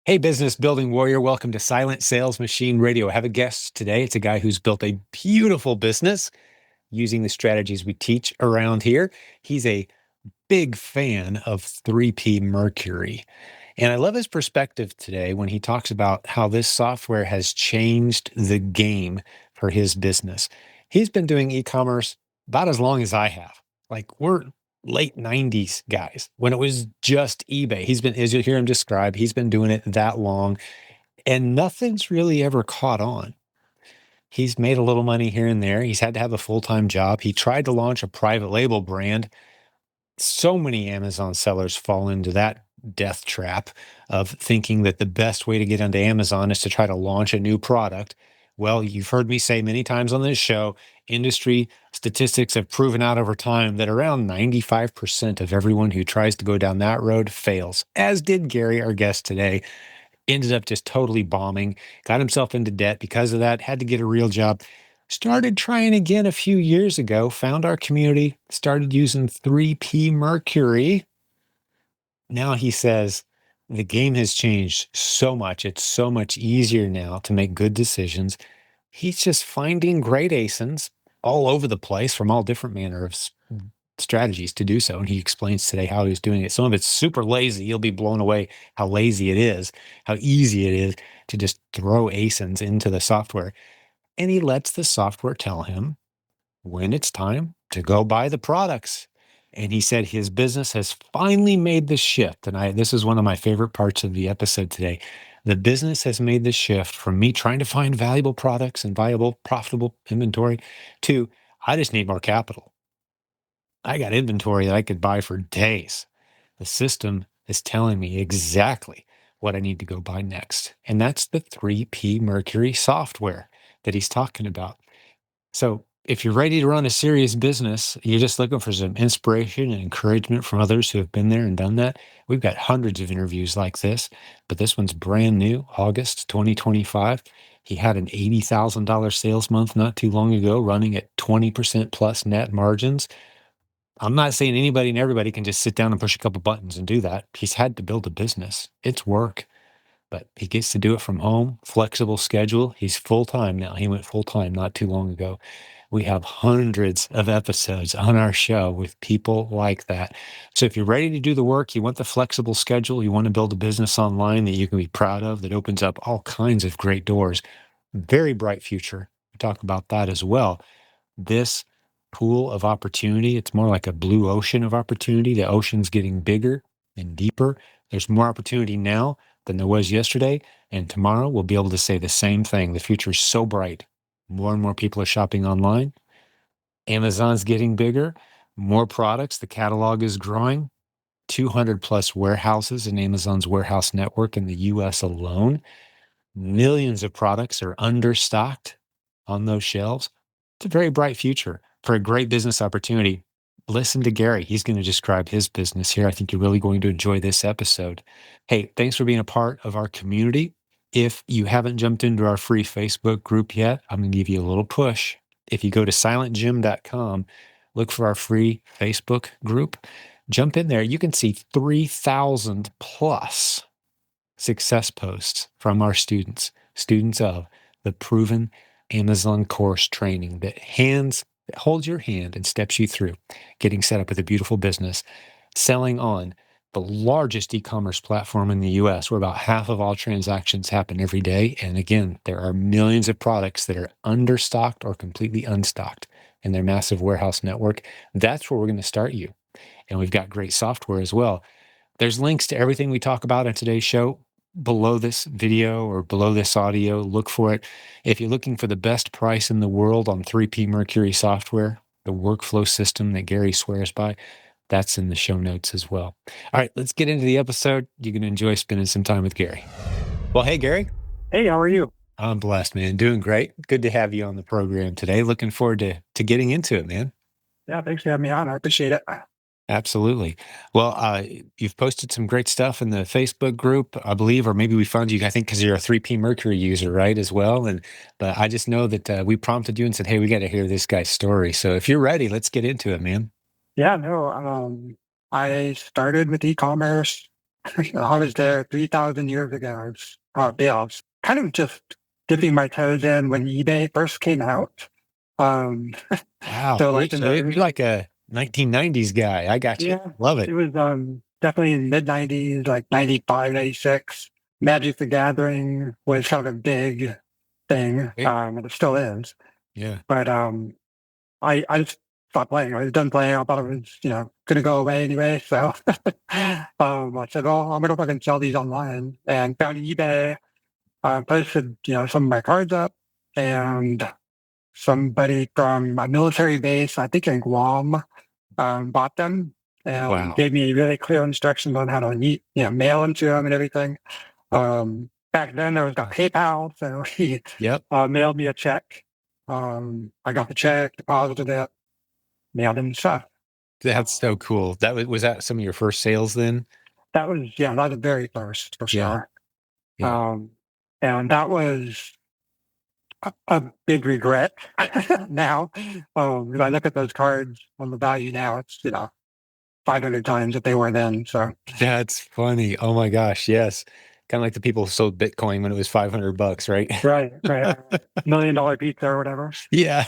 Hey, business building warrior, welcome to Silent Sales Machine Radio. I have a guest today. It's a guy who's built a beautiful business using the strategies we teach around here. He's a big fan of 3P Mercury. And I love his perspective today when he talks about how this software has changed the game for his business. He's been doing e-commerce about as long as I have. Like we're late 90s guys when it was just eBay. He's been, as you'll hear him describe, he's been doing it that long and nothing's really ever caught on. He's made a little money here and there. He's had to have a full-time job. He tried to launch a private label brand. So many Amazon sellers fall into that death trap of thinking that the best way to get onto Amazon is to try to launch a new product. Well, you've heard me say many times on this show, industry statistics have proven out over time that around 95% of everyone who tries to go down that road fails, as did Gary, our guest today. Ended up just totally bombing, got himself into debt because of that, had to get a real job. Started trying again a few years ago, found our community, started using 3P Mercury. Now he says the game has changed so much. It's so much easier now to make good decisions. He's just finding great ASINs all over the place from all different manner of strategies to do so. And he explains today how he's doing it. Some of it's super lazy. You'll be blown away how lazy it is, how easy it is to just throw ASINs into the software. And he lets the software tell him when it's time to go buy the products. And he said his business has finally made the shift. And this is one of my favorite parts of the episode today. The business has made the shift from me trying to find valuable products and viable, profitable inventory to I just need more capital. I got inventory that I could buy for days. The system is telling me exactly what I need to go buy next. And that's the 3P Mercury software that he's talking about. So if you're ready to run a serious business, you're just looking for some inspiration and encouragement from others who have been there and done that. We've got hundreds of interviews like this, but this one's brand new, August 2025. He had an $80,000 sales month not too long ago, running at 20% plus net margins. I'm not saying anybody and everybody can just sit down and push a couple buttons and do that. He's had to build a business. It's work, but he gets to do it from home, flexible schedule. He's full time now. He went full time not too long ago. We have hundreds of episodes on our show with people like that. So if you're ready to do the work, you want the flexible schedule, you want to build a business online that you can be proud of, that opens up all kinds of great doors, very bright future. We talk about that as well. This pool of opportunity, it's more like a blue ocean of opportunity. The ocean's getting bigger and deeper. There's more opportunity now than there was yesterday. And tomorrow we'll be able to say the same thing. The future is so bright. More and more people are shopping online. Amazon's getting bigger, more products. The catalog is growing. 200 plus warehouses in Amazon's warehouse network in the US alone. Millions of products are understocked on those shelves. It's a very bright future for a great business opportunity. Listen to Gary. He's going to describe his business here. I think you're really going to enjoy this episode. Hey, thanks for being a part of our community. If you haven't jumped into our free Facebook group yet, I'm going to give you a little push. If you go to silentjimdotcom, look for our free Facebook group, jump in there. You can see 3,000 plus success posts from our students of the proven Amazon course training that holds your hand and steps you through getting set up with a beautiful business, selling on the largest e-commerce platform in the US, where about half of all transactions happen every day. And again, there are millions of products that are understocked or completely unstocked in their massive warehouse network. That's where we're going to start you. And we've got great software as well. There's links to everything we talk about in today's show below this video or below this audio. Look for it. If you're looking for the best price in the world on 3P Mercury software, the workflow system that Gary swears by, that's in the show notes as well. All right, let's get into the episode. You're going to enjoy spending some time with Gary. Well, hey, Gary. Hey, how are you? I'm blessed, man. Doing great. Good to have you on the program today. Looking forward to getting into it, man. Yeah, thanks for having me on. I appreciate it. Absolutely. Well, you've posted some great stuff in the Facebook group, I believe, or maybe we found you, I think, because you're a 3P Mercury user, right, as well. But I just know that we prompted you and said, hey, we got to hear this guy's story. So if you're ready, let's get into it, man. Yeah, no, I started with e-commerce I was there 3,000 years ago. Yeah, I was kind of just dipping my toes in when eBay first came out. Um, Wow. so like in So you're the like a 1990s guy. I got you. yeah, Love it it. was definitely in the mid '90s, like '95, '96. Magic the Gathering was kind of a big thing, Okay. and it still is. Yeah. But I just stopped playing. I was done playing. I thought it was, going to go away anyway. So I said, "Oh, I'm going to if I can sell these online," and found eBay. Posted, some of my cards up, and somebody from my military base, I think in Guam, bought them and Wow. gave me really clear instructions on how to mail them to them and everything. Back then there was no PayPal, so he Yep. mailed me a check. I got the check, deposited it, mailed him stuff. That's so Um, cool. That was that some of your first sales then? that was the very first for Yeah. sure. Yeah. Um, and that was a big regret now. Because I look at those cards on the value now, it's 500 times what they were then. So That's funny. Oh my gosh. Yes. Kind of like the people who sold Bitcoin when it was $500, right? right, $1 million pizza or whatever. Yeah.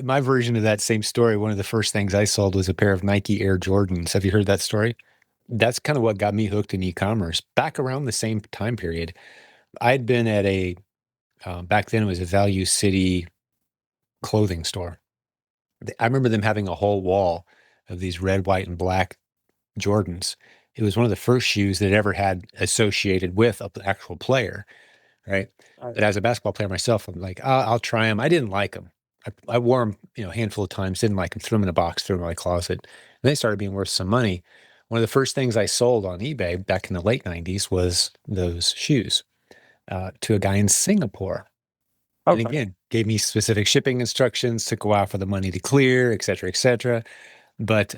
My version of that same story, one of the first things I sold was a pair of Nike Air Jordans. Have you heard that story? That's kind of what got me hooked in e-commerce back around the same time period. I'd been at back then it was a Value City clothing store. I remember them having a whole wall of these red, white, and black Jordans. It was one of the first shoes that ever had associated with an actual player, right? Uh, But as a basketball player myself, I'm like, I'll try them. I didn't like them. I wore them, a handful of times, didn't like them, threw them in a box, threw them in my closet. And they started being worth some money. One of the first things I sold on eBay back in the late 90s was those shoes to a guy in Singapore. And okay. again, gave me specific shipping instructions, took a while for the money to clear, et cetera, et cetera. But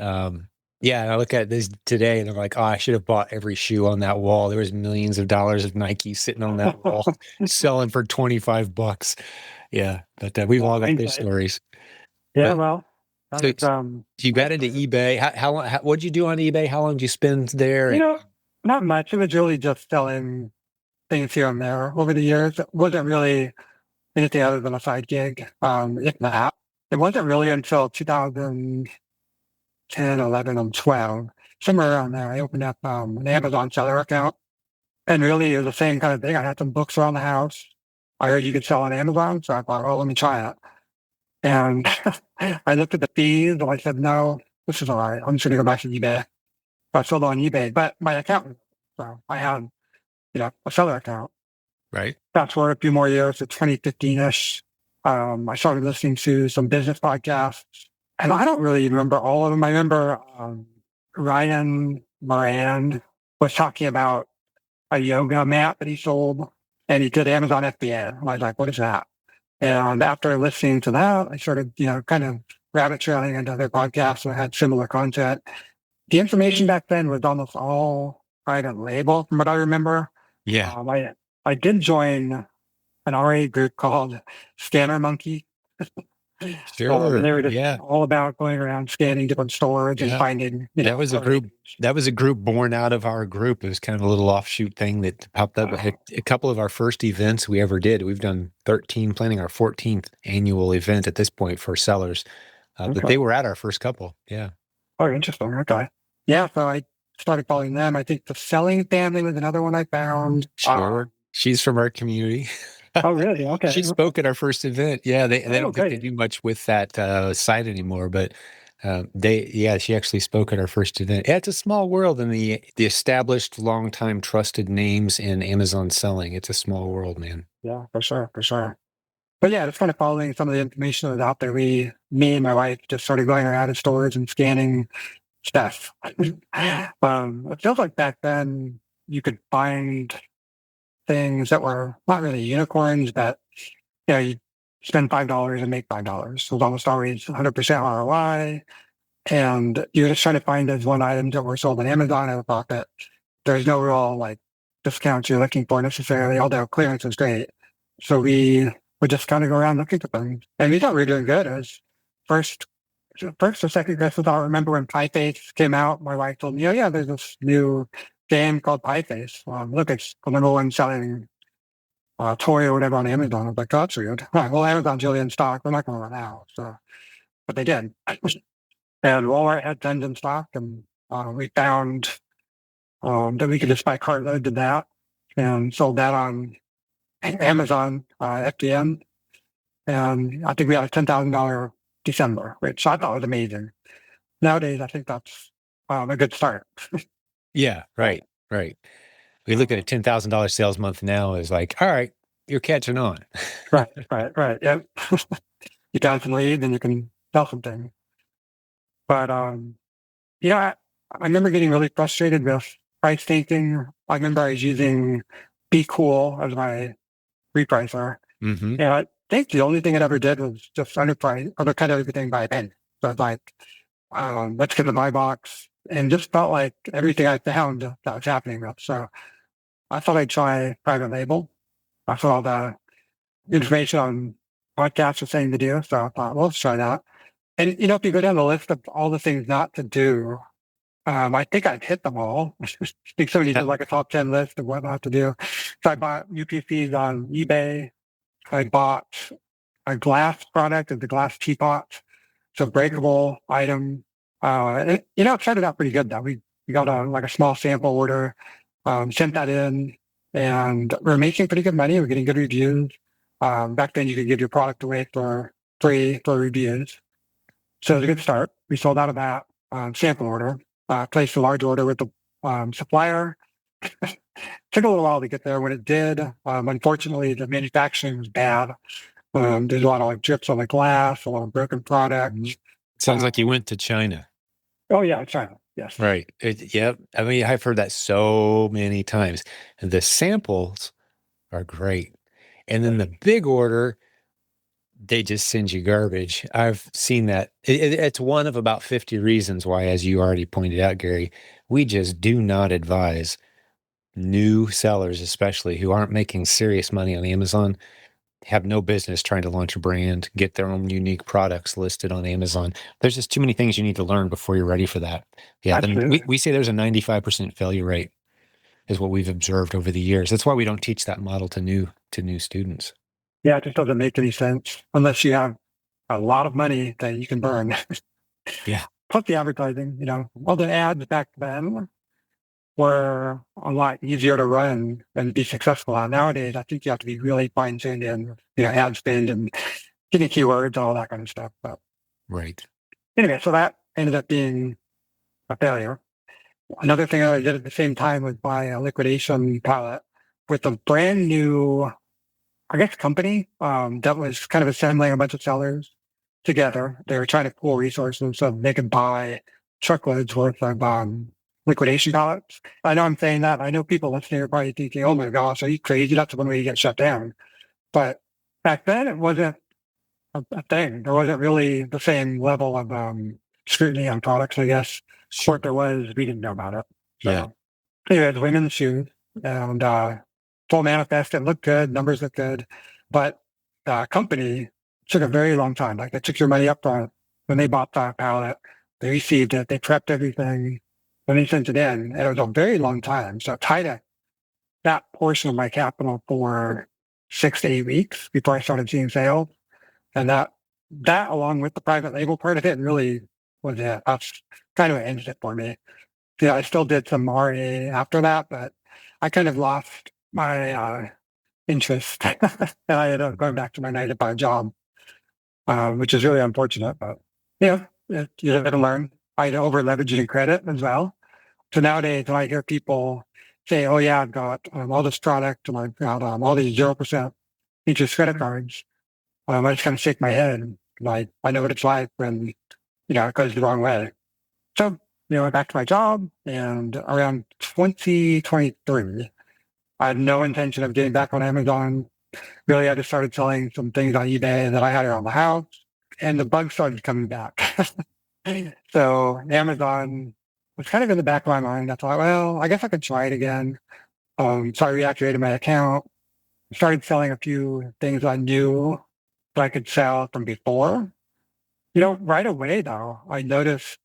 yeah, and I look at this today and I'm like, oh, I should have bought every shoe on that wall. There was millions of dollars of Nike sitting on that wall, selling for $25. Yeah, but we've all got those Hindsight. stories. Yeah, But well, that so was you my got into story. eBay. How long? What'd you do on eBay? How long did you spend there? You And know, not much. It was really just selling things here and there over the years. It wasn't really anything other than a side gig. If that, it wasn't really until 2010, 11, and 12, somewhere around there, I opened up an Amazon seller account. And really, it was the same kind of thing. I had some books around the house. I heard you could sell on Amazon, so I thought, oh, let me try it. And I looked at the fees, and I said, no, this is all right. I'm just going to go back to eBay. So I sold on eBay, but my account, so I had, a seller account. right? Fast forward a few more years to 2015-ish. I started listening to some business podcasts, and I don't really remember all of them. I remember Ryan Moran was talking about a yoga mat that he sold, and he did Amazon FBA. And I was like, what is that? And after listening to that, I started, kind of rabbit trailing into other podcasts that had similar content. The information back then was almost all private label, from what I remember. Yeah, I did join an RA group called Scanner Monkey. And sure. they were just Yeah, all about going around scanning different stores and yeah. finding, That was a bargains. group. That was a group born out of our group. It was kind of a little offshoot thing that popped up. A couple of our first events we ever did. We've done 13, planning our 14th annual event at this point for sellers. But Okay. they were at our first couple. Yeah, Oh, interesting. Okay. Yeah. So I started following them. I think the Selling Family was another one I found. sure. She's from our community. Oh, really? Okay. She spoke at our first event. Yeah, they Oh, don't think they great. do much with that site anymore, but she actually spoke at our first event. Yeah, it's a small world, and the established, long-time trusted names in Amazon selling. It's a small world, man. Yeah, for sure. For sure. But yeah, just kind of following some of the information that was out there. Me and my wife just started going around in stores and scanning stuff. It feels like back then you could find things that were not really unicorns, but you spend $5 and make $5. So it was almost always 100% ROI. And you're just trying to find those one items that were sold on Amazon at a profit. There's no real like discounts you're looking for necessarily, although clearance is great. So we would just kind of go around looking for things. And we thought we were doing good. It was first first or second Christmas, I remember when Pie Face came out, my wife told me, oh yeah, there's this new game called Pie Face. Look, it's the number one selling toy or whatever on Amazon. I was like, oh, that's weird. All right, well, Amazon's really in stock. They're not going to run out. So, but they did. And Walmart had tons in stock, and we found that we could just buy cartloads of that and sold that on Amazon FDM. And I think we had a $10,000 December, which I thought was amazing. Nowadays, I think that's a good start. Yeah, right, right. We look at a $10,000 sales month now as like, all right, you're catching on. Right. Yep. You got some leads and you can sell something. But I remember getting really frustrated with price thinking. I remember I was using Be Cool as my repricer. Mm-hmm. And I think the only thing it ever did was just undercut everything by a penny. So it's like, let's get the buy box, and just felt like everything I found that was happening with. So I thought I'd try private label. I saw all the information on podcasts were saying to do. So I thought, well, let's try that. And, if you go down the list of all the things not to do, I think I've hit them all. I think somebody did like a top 10 list of what not to do. So I bought UPCs on eBay. I bought a glass product, the glass teapot. So breakable item. And, it started out pretty good though. We got like a small sample order, sent that in, and we're making pretty good money. We're getting good reviews. Back then you could give your product away for free for reviews. So it was a good start. We sold out of that sample order, placed a large order with the supplier. Took a little while to get there. When it did, unfortunately, the manufacturing was bad. There's a lot of like drips on the glass, a lot of broken products. Sounds like you went to China. Oh yeah, China. Yes. Right. Yep. I mean, I've heard that so many times. The samples are great. And then the big order, they just send you garbage. I've seen that. It's one of about 50 reasons why, as you already pointed out, Gary, we just do not advise new sellers, especially who aren't making serious money on Amazon, have no business trying to launch a brand, get their own unique products listed on Amazon. There's just too many things you need to learn before you're ready for that. Yeah, then we say there's a 95% failure rate is what we've observed over the years. That's why we don't teach that model to new students. Yeah, it just doesn't make any sense unless you have a lot of money that you can burn. Yeah. Plus the advertising, all the ads back then were a lot easier to run and be successful on. Nowadays, I think you have to be really fine-tuned in, ad spend and getting keywords, all that kind of stuff. But right. Anyway, so that ended up being a failure. Another thing I did at the same time was buy a liquidation pallet with a brand new, I guess, company that was kind of assembling a bunch of sellers together. They were trying to pool resources so they could buy truckloads worth of liquidation pallets. I know I'm saying that. I know people listening are probably thinking, oh my gosh, are you crazy? That's the one where you get shut down. But back then, it wasn't a thing. There wasn't really the same level of scrutiny on products, I guess. Sure. What there was, we didn't know about it. So, Yeah. anyway, it's women's shoes and full manifest. It looked good. Numbers looked good. But the company took a very long time. Like they took your money up front when they bought the pallet. They received it. They prepped everything. Then they sent it in. And it was a very long time. So tied up that portion of my capital for 6 to 8 weeks before I started seeing sales. And that along with the private label part of it really was it. That's kind of what ended it for me. Yeah, I still did some RA after that, but I kind of lost my interest. And I ended up going back to my 9 to 5 job, which is really unfortunate. But you live and learn. I had over leveraging credit as well. So nowadays, when I hear people say, "Oh yeah, I've got all this product and I've got all these 0% interest credit cards," I just kind of shake my head. Like I know what it's like when it goes the wrong way. So went back to my job, and around 2023, I had no intention of getting back on Amazon. Really, I just started selling some things on eBay that I had around the house, and the bugs started coming back. So Amazon was kind of in the back of my mind. I thought, well, I guess I could try it again. So I reactivated my account, started selling a few things I knew that I could sell from before. Right away though, I noticed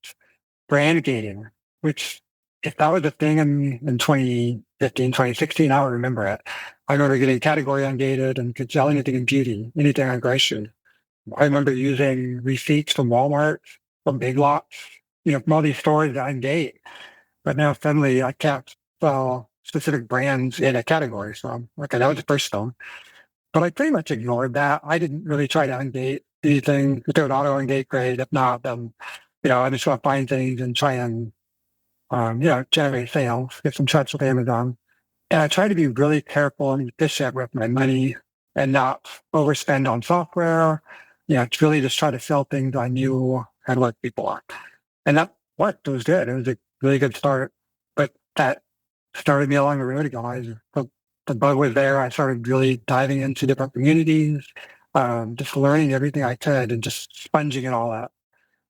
brand gating, which if that was a thing in 2015, 2016, I don't remember it. I remember getting category ungated and could sell anything in beauty, anything on grocery. I remember using receipts from Walmart, from Big Lots, from all these stores that ungate. But now suddenly I can't sell specific brands in a category. So I'm okay, that was the first stone. But I pretty much ignored that. I didn't really try to ungate anything. If they would auto ungate, great. If not, then I just want to find things and try and generate sales, get some touch with Amazon. And I try to be really careful and efficient with my money and not overspend on software. It's really just try to sell things I knew had what people want. And that worked. It was good. It was a really good start. But that started me along the road, guys. The bug was there. I started really diving into different communities, just learning everything I could and just sponging it all out.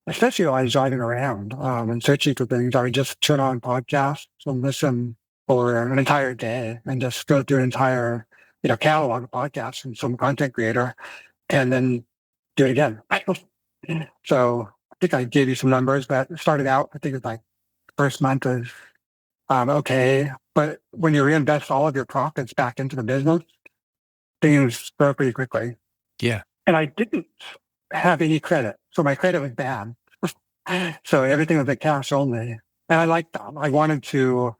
Especially while I was driving around and searching for things, I would just turn on podcasts and listen for an entire day and just go through an entire, catalog of podcasts from some content creator and then do it again. So I think I gave you some numbers, but it started out, I think it's like first month was okay. But when you reinvest all of your profits back into the business, things grow pretty quickly. Yeah. And I didn't have any credit. So my credit was bad. So everything was like cash only. And I liked that. I wanted to,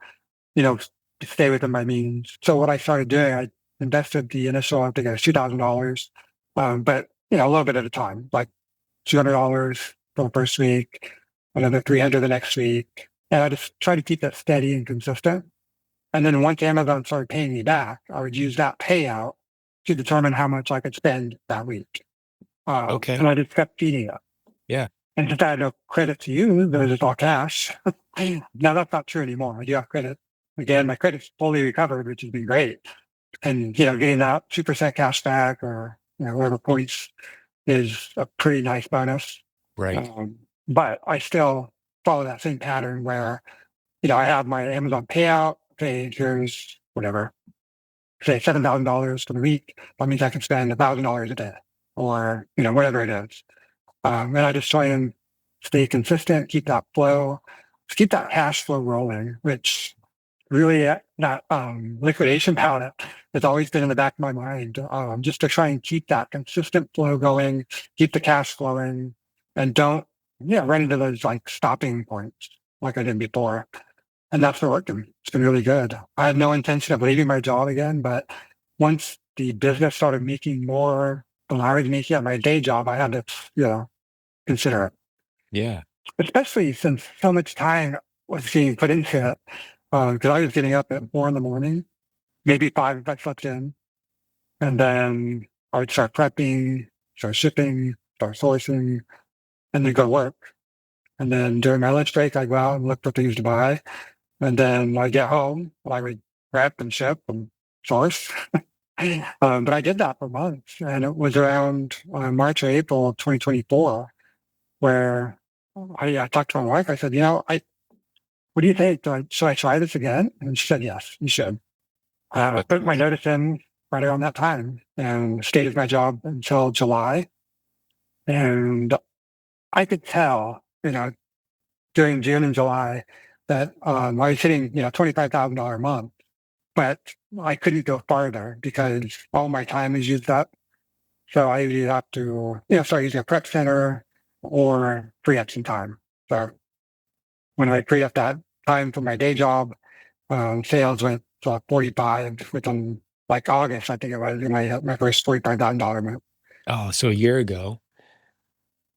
you know, stay within my means. So what I started doing, I invested the initial, I think it was $2,000, but, a little bit at a time, like $200 for the first week, another 300 the next week. And I just try to keep that steady and consistent. And then once Amazon started paying me back, I would use that payout to determine how much I could spend that week. Okay. And I just kept feeding it. Yeah. And since I had no credit to use, it was just all cash. Now that's not true anymore. I do have credit. Again, my credit's fully recovered, which has been great. And, getting that 2% cash back or, whatever points is a pretty nice bonus. Right. But I still follow that same pattern where, I have my Amazon payout. Okay, here's whatever, say $7,000 for the week. That means I can spend $1,000 a day or, whatever it is. And I just try and stay consistent, keep that flow, keep that cash flow rolling, which really that liquidation palette has always been in the back of my mind, just to try and keep that consistent flow going, keep the cash flowing, and don't run into those like stopping points like I did before. And that's been working. It's been really good. I had no intention of leaving my job again, but once the business started making more than I was making at my day job, I had to, consider it. Yeah. Especially since so much time was being put into it. Because I was getting up at 4 a.m, maybe 5 if I slept in. And then I would start prepping, start shipping, start sourcing, and then go to work. And then during my lunch break, I'd go out and look for things to buy. And then I get home, I would prep and ship and source. But I did that for months. And it was around March or April of 2024 where I talked to my wife. I said, what do you think? Should I try this again? And she said, yes, you should. I put my notice in right around that time and stayed at my job until July. And I could tell, during June and July that I was hitting, $25,000 a month, but I couldn't go farther because all my time is used up. So I either have to, start using a prep center or free up some time. So when I free up that time for my day job, sales went to 45 within like August, I think it was, when I hit my first $45,000 month. Oh, so a year ago,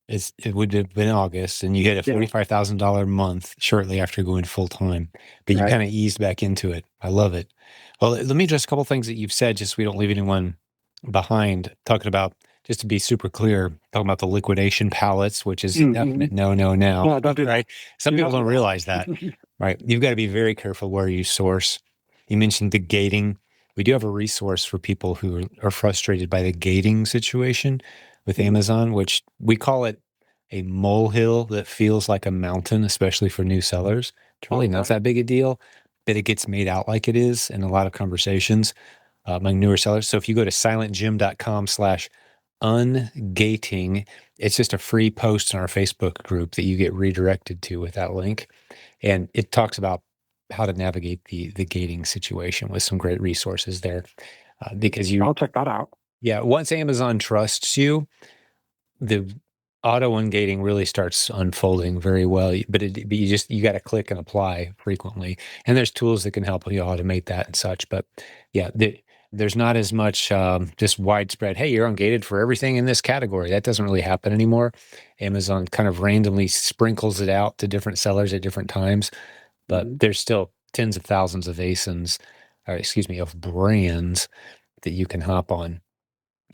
it would have been August, and you hit a Yeah. $45,000 month shortly after going full time, but you Right. kind of eased back into it. I love it. Well, let me address a couple things that you've said, just so we don't leave anyone behind. Talking about, just to be super clear, talking about the liquidation pallets, which is definite no now, Yeah, don't do right? Some people don't realize that, that. right? You've got to be very careful where you source. You mentioned the gating. We do have a resource for people who are frustrated by the gating situation with Amazon, which we call it a molehill that feels like a mountain, especially for new sellers. It's really not that big a deal, but it gets made out like it is in a lot of conversations among newer sellers. So if you go to silentjimdotcom ungating. It's just a free post in our Facebook group that you get redirected to with that link. And it talks about how to navigate the gating situation with some great resources there. Because I'll check that out. once Amazon trusts you, the auto ungating really starts unfolding very well. But you got to click and apply frequently, and there's tools that can help you automate that and such. But there's not as much just widespread. Hey, you're ungated for everything in this category. That doesn't really happen anymore. Amazon kind of randomly sprinkles it out to different sellers at different times, but there's still tens of thousands of ASINs, or excuse me, of brands that you can hop on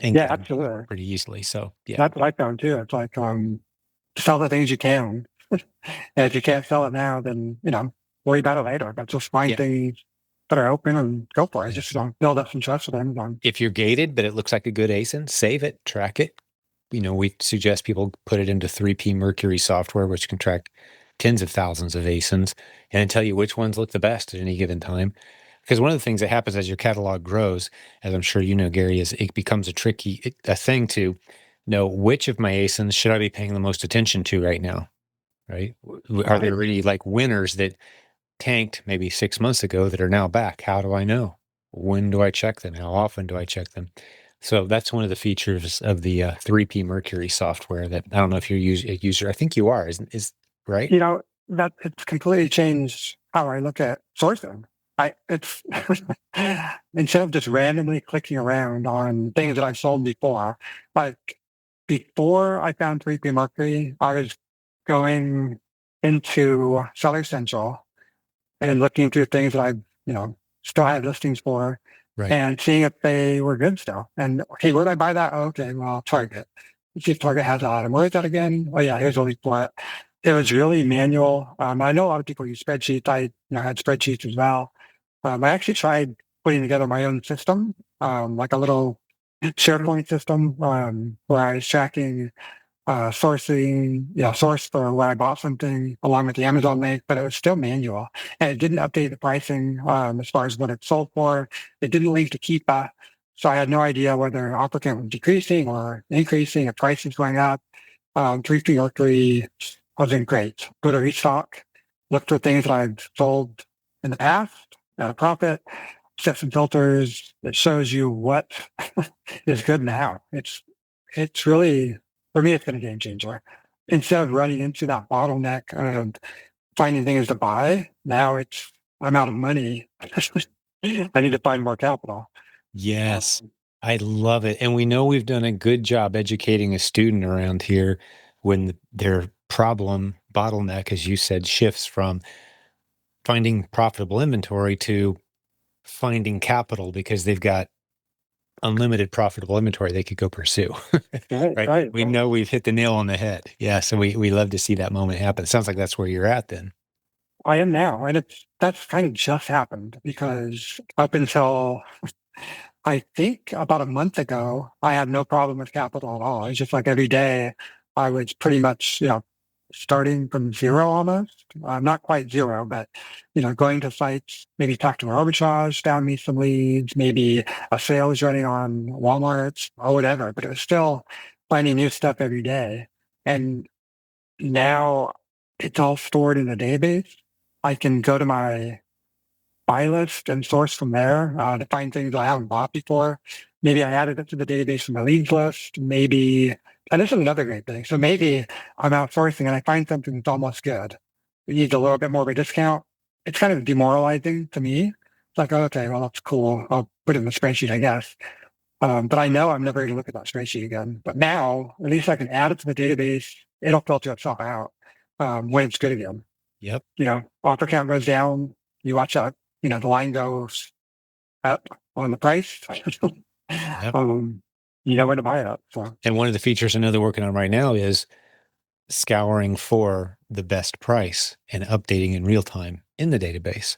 and Yeah, get absolutely. pretty easily. So That's what I found too. It's like sell the things you can. And if you can't sell it now, then worry about it later. But just find things that are open and go for it. Just build up some trust with Amazon. If you're gated, but it looks like a good ASIN, save it, track it. We suggest people put it into 3P Mercury software, which can track tens of thousands of ASINs and tell you which ones look the best at any given time. Because one of the things that happens as your catalog grows, as I'm sure you know, Gary, is it becomes a thing to know which of my ASINs should I be paying the most attention to right now, right? Are there really like winners that tanked maybe 6 months ago that are now back? How do I know? When do I check them? How often do I check them? So that's one of the features of the 3P Mercury software that I don't know if you're a user. I think you are, is right? That it's completely changed how I look at sourcing. It's instead of just randomly clicking around on things that I've sold before, like before I found 3P Mercury, I was going into Seller Central and looking through things that I, still had listings for Right. and seeing if they were good still. And okay, where did I buy that? Oh, okay, well, Target. Let's see if Target has that item. Where is that again? Oh yeah, here's a link for it. It was really manual. I know a lot of people use spreadsheets. I had spreadsheets as well. I actually tried putting together my own system, like a little SharePoint system where I was tracking sourcing, source for where I bought something along with the Amazon link, but it was still manual and it didn't update the pricing as far as what it sold for. It didn't link to Keepa. So I had no idea whether offer count was decreasing or increasing, if prices going up. 3 wasn't great. Go to restock, look for things that I've sold in the past at a profit, set some filters that shows you what is good now. It's really, for me, it's been a game changer. Instead of running into that bottleneck of finding things to buy, now I'm out of money. I need to find more capital. Yes, I love it. And we know we've done a good job educating a student around here when their problem bottleneck, as you said, shifts from finding profitable inventory to finding capital because they've got unlimited profitable inventory they could go pursue. Right. We know we've hit the nail on the head. Yeah. So we love to see that moment happen. It sounds like that's where you're at then. I am now. And that's kind of just happened because up until I think about a month ago, I had no problem with capital at all. It's just like every day I was pretty much, starting from zero almost. Not quite zero, but going to sites, maybe talk to arbitrage, found me some leads, maybe a sale was running on Walmart or whatever, but it was still finding new stuff every day. And now it's all stored in a database. I can go to my buy list and source from there to find things I haven't bought before. Maybe I added it to the database from my leads list. Maybe, and this is another great thing. So maybe I'm outsourcing and I find something that's almost good. It needs a little bit more of a discount. It's kind of demoralizing to me. It's like, okay, well, that's cool. I'll put it in the spreadsheet, I guess. But I know I'm never going to look at that spreadsheet again. But now, at least I can add it to the database. It'll filter itself out when it's good again. Yep. Offer count goes down. You watch out. The line goes up on the price. Yep. You know where to buy it. So. And one of the features I know they're working on right now is scouring for the best price and updating in real time in the database.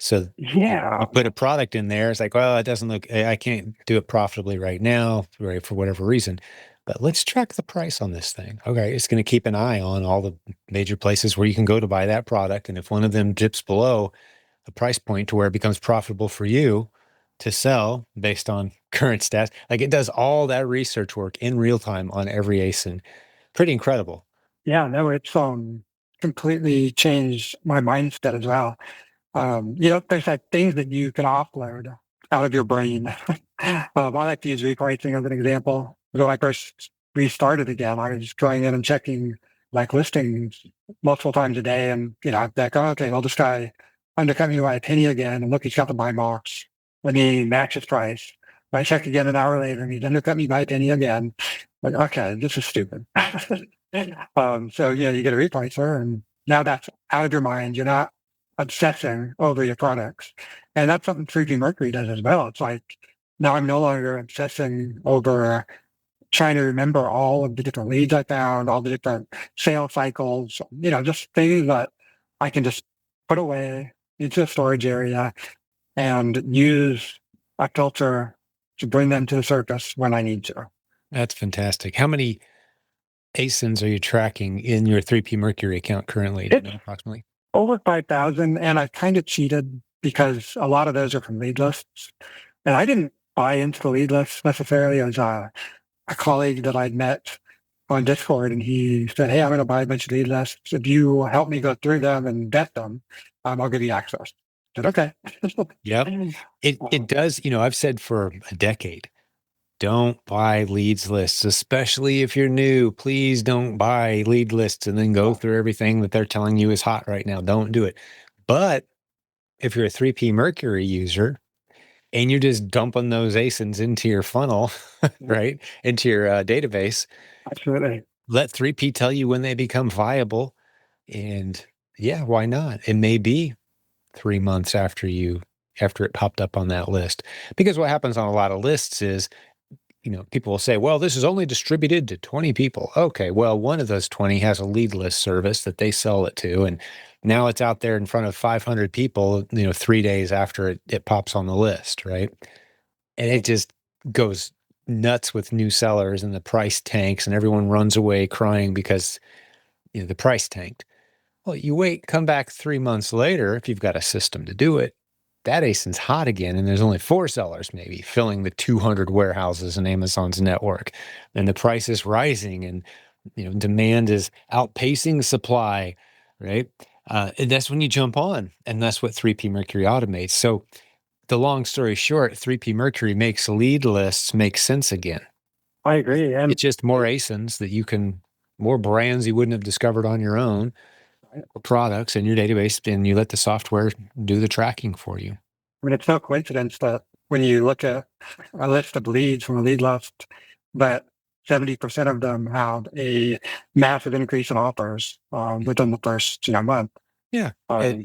So you put a product in there. It's like, well, it doesn't look, I can't do it profitably right now, right, for whatever reason. But let's track the price on this thing. Okay, it's going to keep an eye on all the major places where you can go to buy that product. And if one of them dips below a price point to where it becomes profitable for you to sell based on current stats. Like it does all that research work in real time on every ASIN. Pretty incredible. Yeah, no, it's completely changed my mindset as well. There's like things that you can offload out of your brain. I like to use repricing as an example. When I first restarted again, I was just going in and checking like listings multiple times a day, and I'd be like, oh, okay, I'll just try undercut me by a penny again, and look, he's got the buy box. Let me match his price. I check again an hour later, and he's undercut me by a penny again. Like, okay, this is stupid. So you get a repricer, and now that's out of your mind. You're not obsessing over your products. And that's something 3P Mercury does as well. It's like now I'm no longer obsessing over trying to remember all of the different leads I found, all the different sales cycles, just things that I can just put away into a storage area and use a filter to bring them to the surface when I need to. That's fantastic. How many ASINs are you tracking in your 3P Mercury account currently? Do you know approximately? Over 5,000, and I kind of cheated because a lot of those are from lead lists. And I didn't buy into the lead lists necessarily. It was a colleague that I'd met on Discord, and he said, hey, I'm going to buy a bunch of lead lists. If you help me go through them and vet them, I'll give you access. I said, okay. Yep. It does, I've said for a decade, don't buy leads lists, especially if you're new. Please don't buy lead lists and then go through everything that they're telling you is hot right now. Don't do it. But if you're a 3P Mercury user and you're just dumping those ASINs into your funnel, right, into your database, Absolutely. let 3P tell you when they become viable. And yeah, why not? It may be 3 months after it popped up on that list. Because what happens on a lot of lists is, people will say, well, this is only distributed to 20 people. Okay, well, one of those 20 has a lead list service that they sell it to. And now it's out there in front of 500 people, 3 days after it pops on the list, right? And it just goes nuts with new sellers and the price tanks and everyone runs away crying because, the price tanked. Well, you wait, come back 3 months later, if you've got a system to do it, that ASIN's hot again, and there's only 4 sellers maybe filling the 200 warehouses in Amazon's network, and the price is rising, and demand is outpacing supply, right? And that's when you jump on, and that's what 3P Mercury automates. So the long story short, 3P Mercury makes lead lists make sense again. I agree. And it's just more ASINs more brands you wouldn't have discovered on your own, products in your database, and you let the software do the tracking for you. I mean, it's no coincidence that when you look at a list of leads from a lead list, that 70% of them have a massive increase in offers within the first month. Yeah,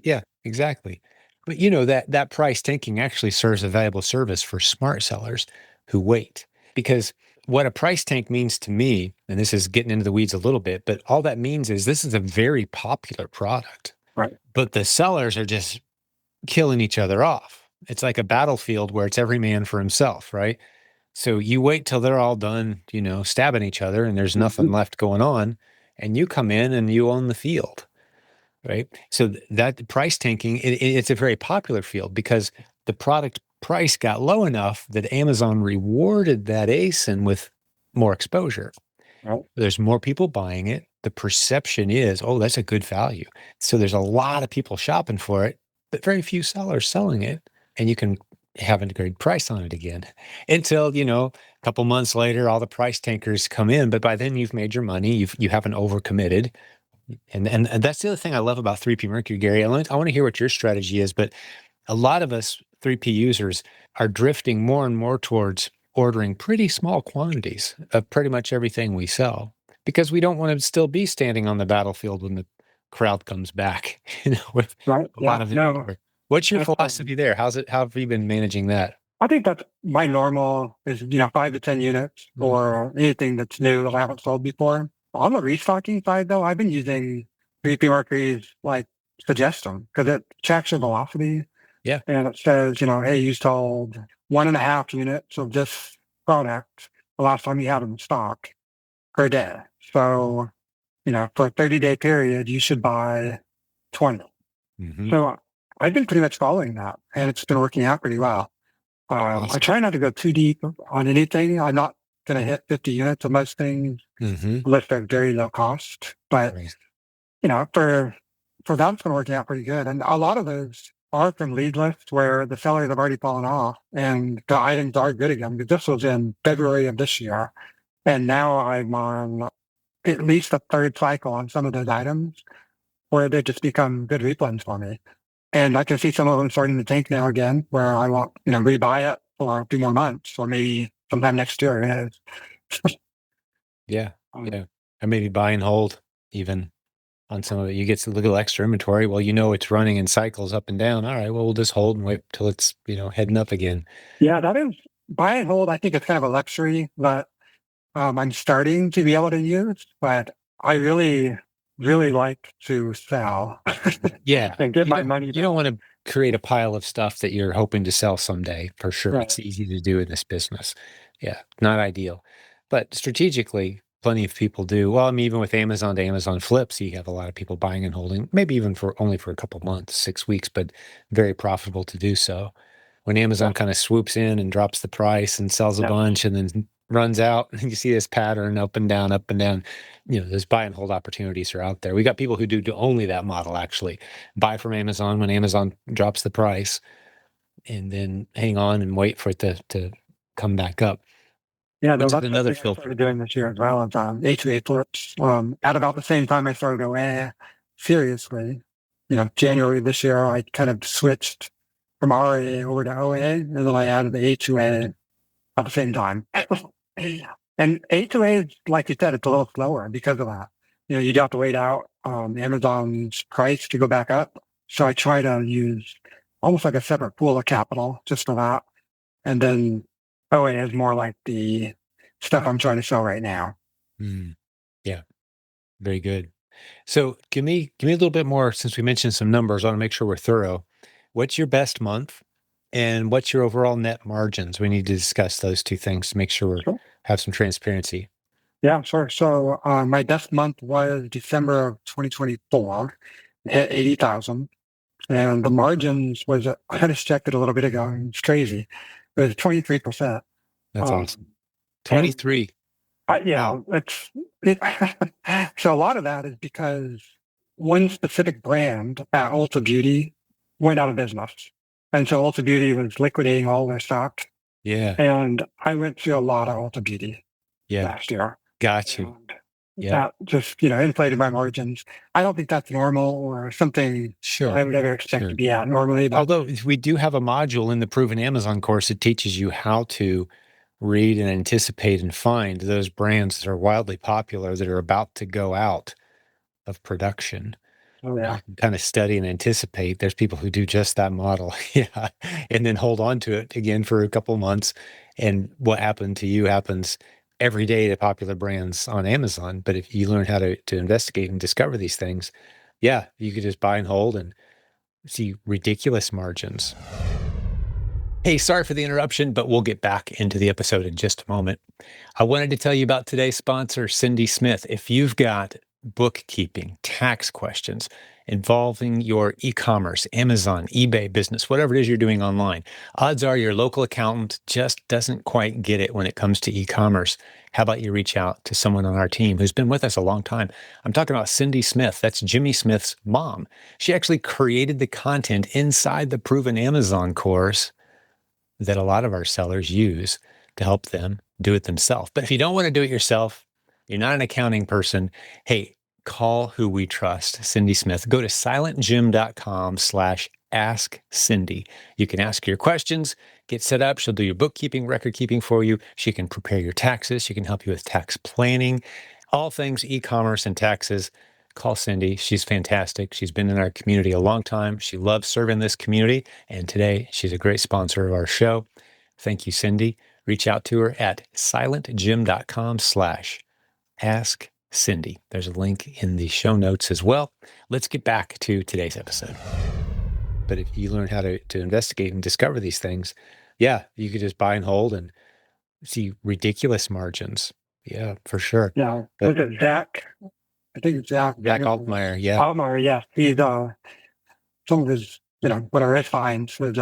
yeah, exactly. But that price tanking actually serves a valuable service for smart sellers who wait. Because what a price tank means to me, and this is getting into the weeds a little bit, but all that means is this is a very popular product. Right. But the sellers are just killing each other off. It's like a battlefield where it's every man for himself, right? So you wait till they're all done, stabbing each other and there's nothing left going on, and you come in and you own the field, right? So that price tanking, it's a very popular field because the product price got low enough that Amazon rewarded that ASIN with more exposure. Right. There's more people buying it. The perception is, oh, that's a good value. So there's a lot of people shopping for it, but very few sellers selling it. And you can have a great price on it again until, a couple months later, all the price tankers come in. But by then you've made your money. You haven't overcommitted. And that's the other thing I love about 3P Mercury, Gary. I want to hear what your strategy is, but a lot of us 3P users are drifting more and more towards ordering pretty small quantities of pretty much everything we sell because we don't want to still be standing on the battlefield when the crowd comes back, with Right. a lot of No. What's your philosophy there? How have you been managing that? I think that my normal is 5 to 10 units or anything that's new that I haven't sold before. On the restocking side, though, I've been using 3P Mercury's suggestion because it tracks your velocity. Yeah. And it says, hey, you sold 1.5 units of this product the last time you had them in stock per day. So, for a 30-day period, you should buy 20. Mm-hmm. So I've been pretty much following that, and it's been working out pretty well. I Awesome. try not to go too deep on anything. I'm not going to hit 50 units of most things Mm-hmm. unless they're very low cost. But Right. for that, it's been working out pretty good. And a lot of those are from lead lists where the sellers have already fallen off and the items are good again. Because this was in February of this year, and now I'm on at least a third cycle on some of those items where they just become good refunds for me. And I can see some of them starting to tank now again, where I won't, rebuy it for a few more months or maybe sometime next year. Yeah. Um, Yeah. Or maybe buy and hold even on some of it. You get a little extra inventory. Well, it's running in cycles up and down. All right. Well, we'll just hold and wait till it's, heading up again. yeah, that is buy and hold. I think it's kind of a luxury that I'm starting to be able to use, but I really, really like to sell Yeah. and get You my don't money you don't back. want to create a pile of stuff that you're hoping to sell someday, for sure. Right. It's easy to do in this business. Yeah, not ideal. But strategically, plenty of people do. Well, I mean, even with Amazon to Amazon flips, you have a lot of people buying and holding, maybe even for only for a couple months, 6 weeks, but very profitable to do so. When Yeah. Amazon kind of swoops in and drops the price and sells a Yeah. bunch and then runs out, and you see this pattern up and down, up and down. Those buy and hold opportunities are out there. We got people who do only that model, actually. Buy from Amazon when Amazon drops the price and then hang on and wait for it to come back up, Yeah, no, which is that's another something I filter. started doing this year as well. It's A2A flips. At about the same time I started OA seriously. January this year, I kind of switched from RA over to OA, and then I added the A2A at the same time. And A2A, like you said, it's a little slower because of that. You do have to wait out Amazon's price to go back up. So I try to use almost like a separate pool of capital just for that. And then OA is more like the stuff I'm trying to sell right now. Mm, yeah, very good. So give me a little bit more, since we mentioned some numbers. I want to make sure we're thorough. What's your best month, and what's your overall net margins? We need to discuss those two things to make sure we Sure. have some transparency. Yeah, sure. So my best month was December of 2024, hit 80,000. And the margins was, I had to check it a little bit ago. It's crazy. It was 23%. That's awesome. Um, and 23. yeah, Wow. it, so a lot of that is because one specific brand at Ulta Beauty went out of business. And so Ulta Beauty was liquidating all their stock. Yeah. And I went through a lot of Ulta Beauty Yeah. last year. Got you. And Yeah. that just, inflated my margins. I don't think that's normal or something I Sure. would ever expect Sure. to be at normally, but Although we do have a module in the Proven Amazon course that teaches you how to read and anticipate and find those brands that are wildly popular that are about to go out of production. oh yeah. You can kind of study and anticipate. There's people who do just that model. Yeah. And then hold on to it again for a couple months. And what happened to you happens every day to popular brands on Amazon. But if you learn how to investigate and discover these things, yeah, you could just buy and hold and see ridiculous margins. Hey, sorry for the interruption, but we'll get back into the episode in just a moment. I wanted to tell you about today's sponsor, Cindy Smith. If you've got bookkeeping, tax questions involving your e-commerce, Amazon, eBay business, whatever it is you're doing online, odds are your local accountant just doesn't quite get it when it comes to e-commerce. How about you reach out to someone on our team who's been with us a long time? I'm talking about Cindy Smith. That's Jimmy Smith's mom. She actually created the content inside the Proven Amazon course that a lot of our sellers use to help them do it themselves. But if you don't want to do it yourself, you're not an accounting person, hey, call who we trust, Cindy Smith. Go to silentjim.com/ask Cindy. You can ask your questions, get set up. She'll do your bookkeeping, record keeping for you. She can prepare your taxes. She can help you with tax planning, all things e-commerce and taxes. Call Cindy. She's fantastic. She's been in our community a long time. She loves serving this community. And today she's a great sponsor of our show. Thank you, Cindy. Reach out to her at silentjim.com/ask Cindy. There's a link in the show notes as well. Let's get back to today's episode. But if you learn how to investigate and discover these things, yeah, you could just buy and hold and see ridiculous margins. Yeah, for sure. Yeah. But Was it Zach? I think it's Zach. Zach Altmaier, yeah. Altmaier, yeah. He's some of his whatever it finds with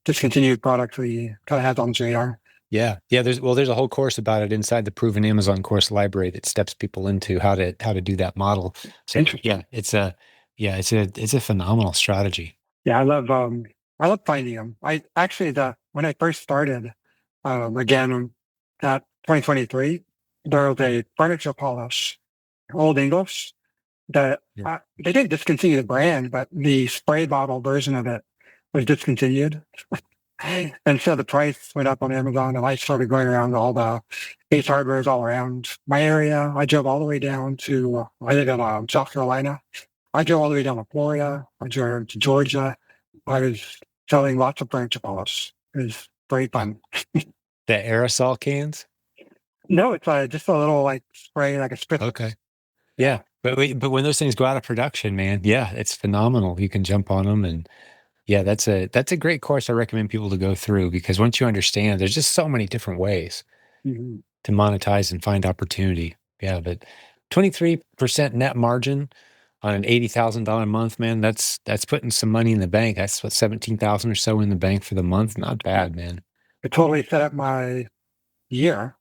discontinued products we kind of have on the radar. Yeah. Yeah. There's a whole course about it inside the Proven Amazon course library that steps people into how to do that model. So Interesting. it's a phenomenal strategy. Yeah, I love finding them. I actually the when I first started, again at 2023, there was a furniture polish, Old English, that Yeah. they didn't discontinue the brand, but the spray bottle version of it was discontinued. And so the price went up on Amazon, and I started going around to all the Ace Hardwares all around my area. I drove all the way down to, I live in South Carolina. I drove all the way down to Florida. I drove to Georgia. I was selling lots of furniture polish. It was very fun. The aerosol cans. No, it's just a little like spray, like a spritz. Okay. Yeah. Yeah. But when those things go out of production, man, yeah, it's phenomenal. You can jump on them, and yeah, that's a great course I recommend people to go through, because once you understand, there's just so many different ways Mhm. to monetize and find opportunity. Yeah, but 23% net margin on an $80,000 month, man, that's putting some money in the bank. That's what 17,000 or so in the bank for the month. Not bad, man. It totally set up my year.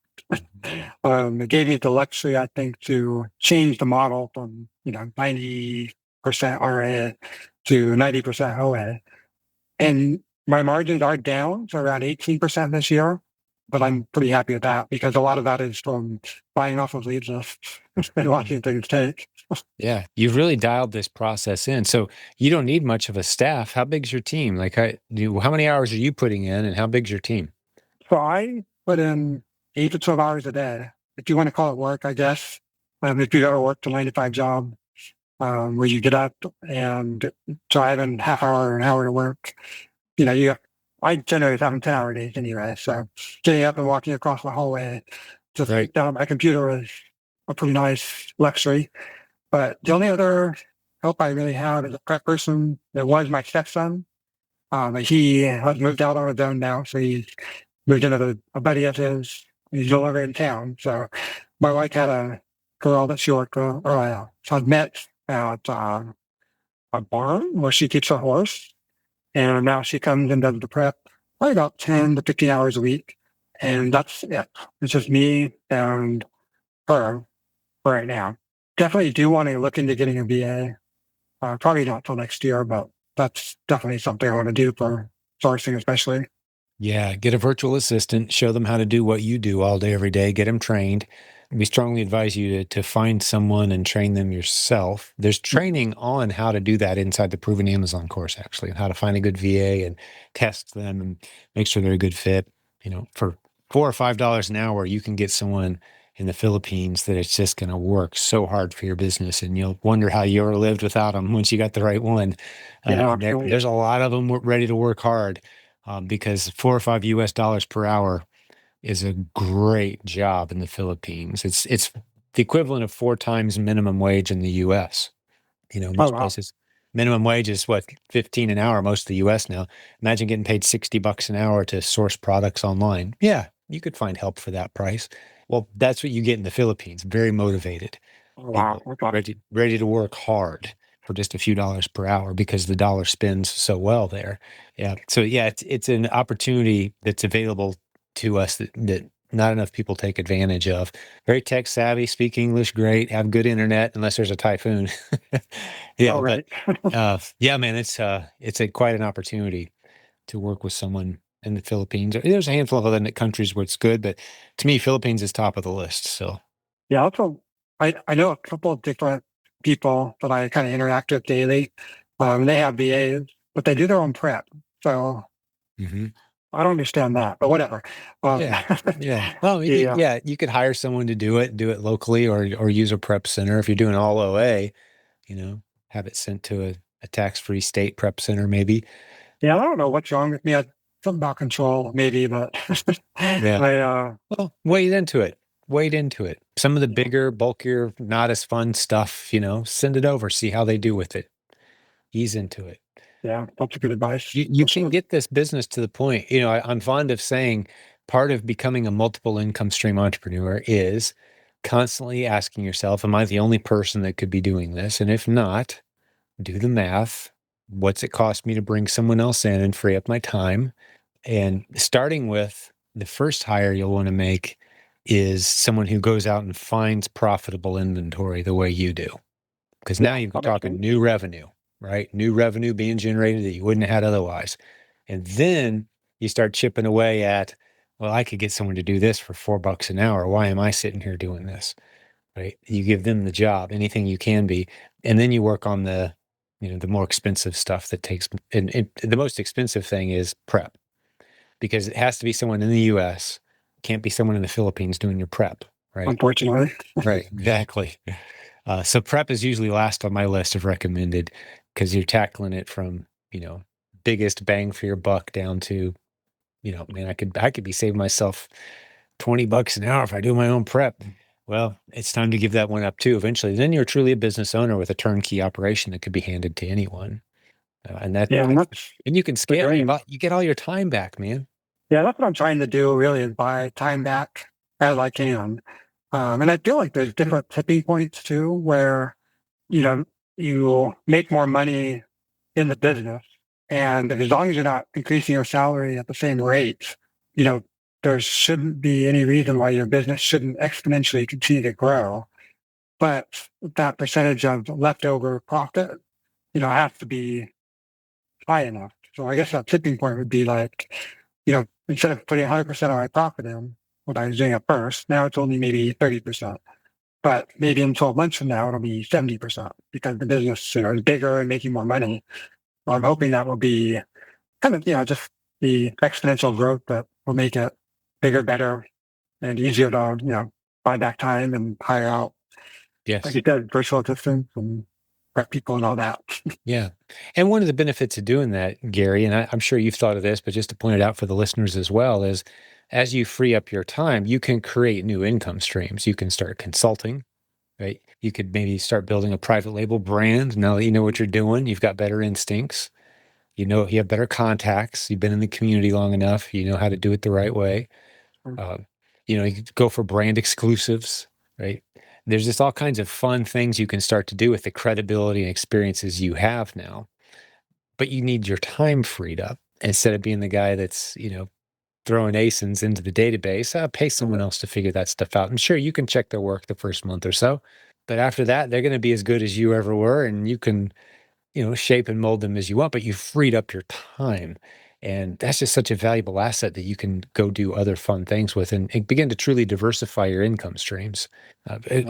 It gave me the luxury, I think, to change the model from 90% RA to 90% OA. And my margins are down to around 18% this year, but I'm pretty happy with that because a lot of that is from buying off of leads lists and watching things take. Yeah, you've really dialed this process in. So you don't need much of a staff. How big's your team? Like, how many hours are you putting in, and how big's your team? So I put in 8 to 12 hours a day, if you want to call it work, I guess. If you ever worked a 9 to 5 job, where you get up and drive in half hour, an hour to work, I generally have 10-hour days anyway. So getting up and walking across the hallway to Right. sit down at my computer is a pretty nice luxury. But the only other help I really have is a prep person that was my stepson. He has moved out on his own now, so he's moved into a buddy of his. He's no longer in town. So my wife had a girl that she worked with earlier. So I've met at a barn where she keeps her horse. And now she comes and does the prep probably about 10 to 15 hours a week. And that's it. It's just me and her for right now. Definitely do want to look into getting a VA. Probably not till next year, but that's definitely something I want to do for sourcing, especially. Yeah, get a virtual assistant, show them how to do what you do all day, every day, get them trained. We strongly advise you to find someone and train them yourself. There's training on how to do that inside the Proven Amazon course, actually, and how to find a good VA and test them and make sure they're a good fit. For $4 or $5 an hour, you can get someone in the Philippines that it's just going to work so hard for your business, and you'll wonder how you ever lived without them once you got the right one. Yeah, There's a lot of them ready to work hard, because $4 or $5 per hour is a great job in the Philippines. It's the equivalent of 4 times minimum wage in the U.S. Oh, Most wow. places minimum wage is what, 15 an hour, most of the U.S. now. Imagine getting paid $60 an hour to source products online. Yeah, you could find help for that price. Well, that's what you get in the Philippines. Very motivated Oh, wow. people, Okay. ready to work hard for just a few dollars per hour because the dollar spins so well there. Yeah. So yeah, it's an opportunity that's available to us that not enough people take advantage of. Very tech savvy, speak English great, have good internet unless there's a typhoon. All Yeah, but right. yeah, man, it's a quite an opportunity to work with someone in the Philippines. There's a handful of other countries where it's good, but to me, Philippines is top of the list. So. Yeah, also, I know a couple of different people that I kind of interact with daily. They have VAs, but they do their own prep. So Mhm. I don't understand that, but whatever. Um, Yeah. Yeah. Well, yeah, yeah, you could hire someone to do it locally, or use a prep center. If you're doing all OA, you know, have it sent to a tax-free state prep center, maybe. yeah, I don't know what's wrong with me. Something about control, maybe, but Yeah. I, Well, wade into it. Wade into it. Some of the yeah, bigger, bulkier, not as fun stuff, send it over, see how they do with it. Ease into it. yeah, that's a good advice. You can get this business to the point, I'm fond of saying part of becoming a multiple income stream entrepreneur is constantly asking yourself, am I the only person that could be doing this? And if not, do the math, what's it cost me to bring someone else in and free up my time? And starting with the first hire you'll want to make is someone who goes out and finds profitable inventory the way you do. Because now you're talking new revenue, right? New revenue being generated that you wouldn't have had otherwise. And then you start chipping away at, well, I could get someone to do this for $4 an hour. Why am I sitting here doing this? Right? You give them the job, anything you can be, and then you work on the, the more expensive stuff that takes. And the most expensive thing is prep, because it has to be someone in the U.S. Can't be someone in the Philippines doing your prep, right? Unfortunately. Right, exactly. So prep is usually last on my list of recommended, because you're tackling it from, biggest bang for your buck down to, man, I could be saving myself $20 an hour if I do my own prep. Well, it's time to give that one up too eventually. Then you're truly a business owner with a turnkey operation that could be handed to anyone. And you can scale it. You get all your time back, man. Yeah, that's what I'm trying to do really, is buy time back as I can. And I feel like there's different tipping points too, where, you make more money in the business. And as long as you're not increasing your salary at the same rate, there shouldn't be any reason why your business shouldn't exponentially continue to grow. But that percentage of leftover profit, has to be high enough. So I guess that tipping point would be like, instead of putting 100% of my profit in, what I was doing at first, now it's only maybe 30%. But maybe in 12 months from now, it'll be 70% because the business is bigger and making more money. So I'm hoping that will be kind of, just the exponential growth that will make it bigger, better, and easier to, buy back time and hire out, Yes, like you said, virtual assistants and prep people and all that. Yeah. And one of the benefits of doing that, Gary, and I'm sure you've thought of this, but just to point it out for the listeners as well, is as you free up your time, you can create new income streams. You can start consulting, right? You could maybe start building a private label brand. Now that you know what you're doing, you've got better instincts. You have better contacts. You've been in the community long enough. You know how to do it the right way. Uh, you could go for brand exclusives, right? There's just all kinds of fun things you can start to do with the credibility and experiences you have now. But you need your time freed up instead of being the guy that's, throwing ASINs into the database. Pay someone else to figure that stuff out. And sure, you can check their work the first month or so, but after that, they're going to be as good as you ever were, and you can, shape and mold them as you want, but you've freed up your time. And that's just such a valuable asset that you can go do other fun things with and begin to truly diversify your income streams.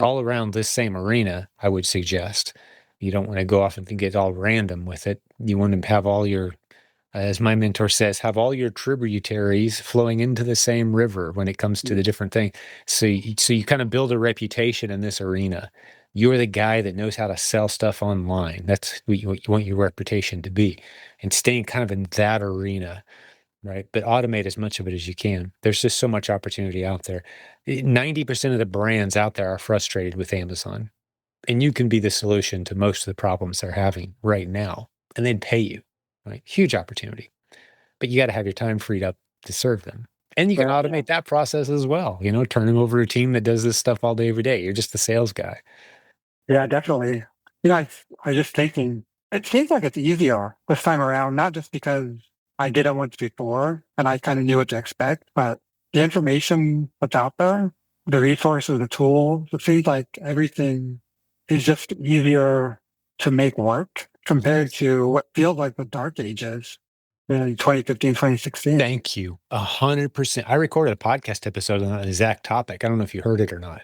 All around this same arena, I would suggest. You don't want to go off and get all random with it. You want to have all your, as my mentor says, have all your tributaries flowing into the same river when it comes to the different thing. So you kind of build a reputation in this arena. You're the guy that knows how to sell stuff online. That's what you want your reputation to be, and staying kind of in that arena, right? But automate as much of it as you can. There's just so much opportunity out there. 90% of the brands out there are frustrated with Amazon, and you can be the solution to most of the problems they're having right now, and they'd pay you, right? Huge opportunity, but you got to have your time freed up to serve them. And you can automate that process as well, turn them over to a team that does this stuff all day, every day. You're just the sales guy. Yeah, definitely. I just thinking, it seems like it's easier this time around, not just because I did it once before and I kind of knew what to expect, but the information that's out there, the resources, the tools, it seems like everything is just easier to make work compared to what feels like the dark ages in 2015, 2016. Thank you. 100%. I recorded a podcast episode on that exact topic. I don't know if you heard it or not.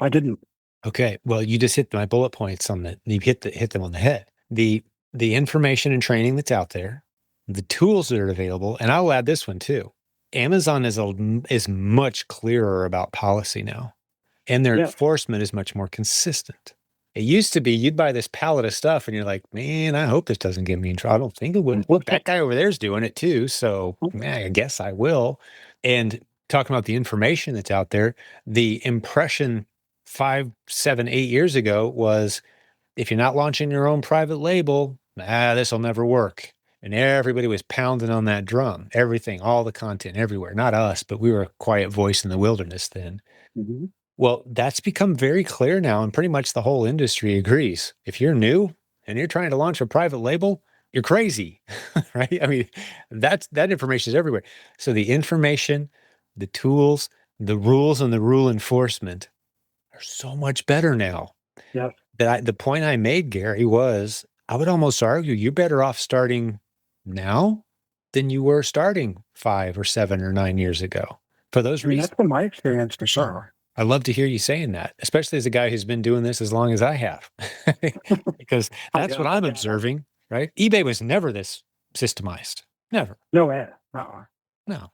I didn't. Okay. Well, you just hit my bullet points on that. You hit them on the head. The information and training that's out there, the tools that are available, and I'll add this one too. Amazon is much clearer about policy now, and their enforcement is much more consistent. It used to be you'd buy this pallet of stuff and you're like, man, I hope this doesn't get me in trouble. I don't think it would. Look, that guy over there's doing it too. So man, I guess I will. And talking about the information that's out there, the impression 5, 7, 8 years ago was, if you're not launching your own private label, this will never work. And everybody was pounding on that drum, everything, all the content everywhere. Not us, but we were a quiet voice in the wilderness then. Mm-hmm. Well, that's become very clear now, and pretty much the whole industry agrees. If you're new and you're trying to launch a private label, you're crazy, right? I mean, that information is everywhere. So the information, the tools, the rules, and the rule enforcement are so much better now. Yeah. The point I made, Gary, was I would almost argue you're better off starting now than you were starting 5 or 7 or 9 years ago for those I mean, reasons. that's been my experience for sure. I love to hear you saying that, especially as a guy who's been doing this as long as I have, because I that's what guess. I'm Yeah. observing, right? eBay was never this systemized. Never. No way. Uh-uh. No.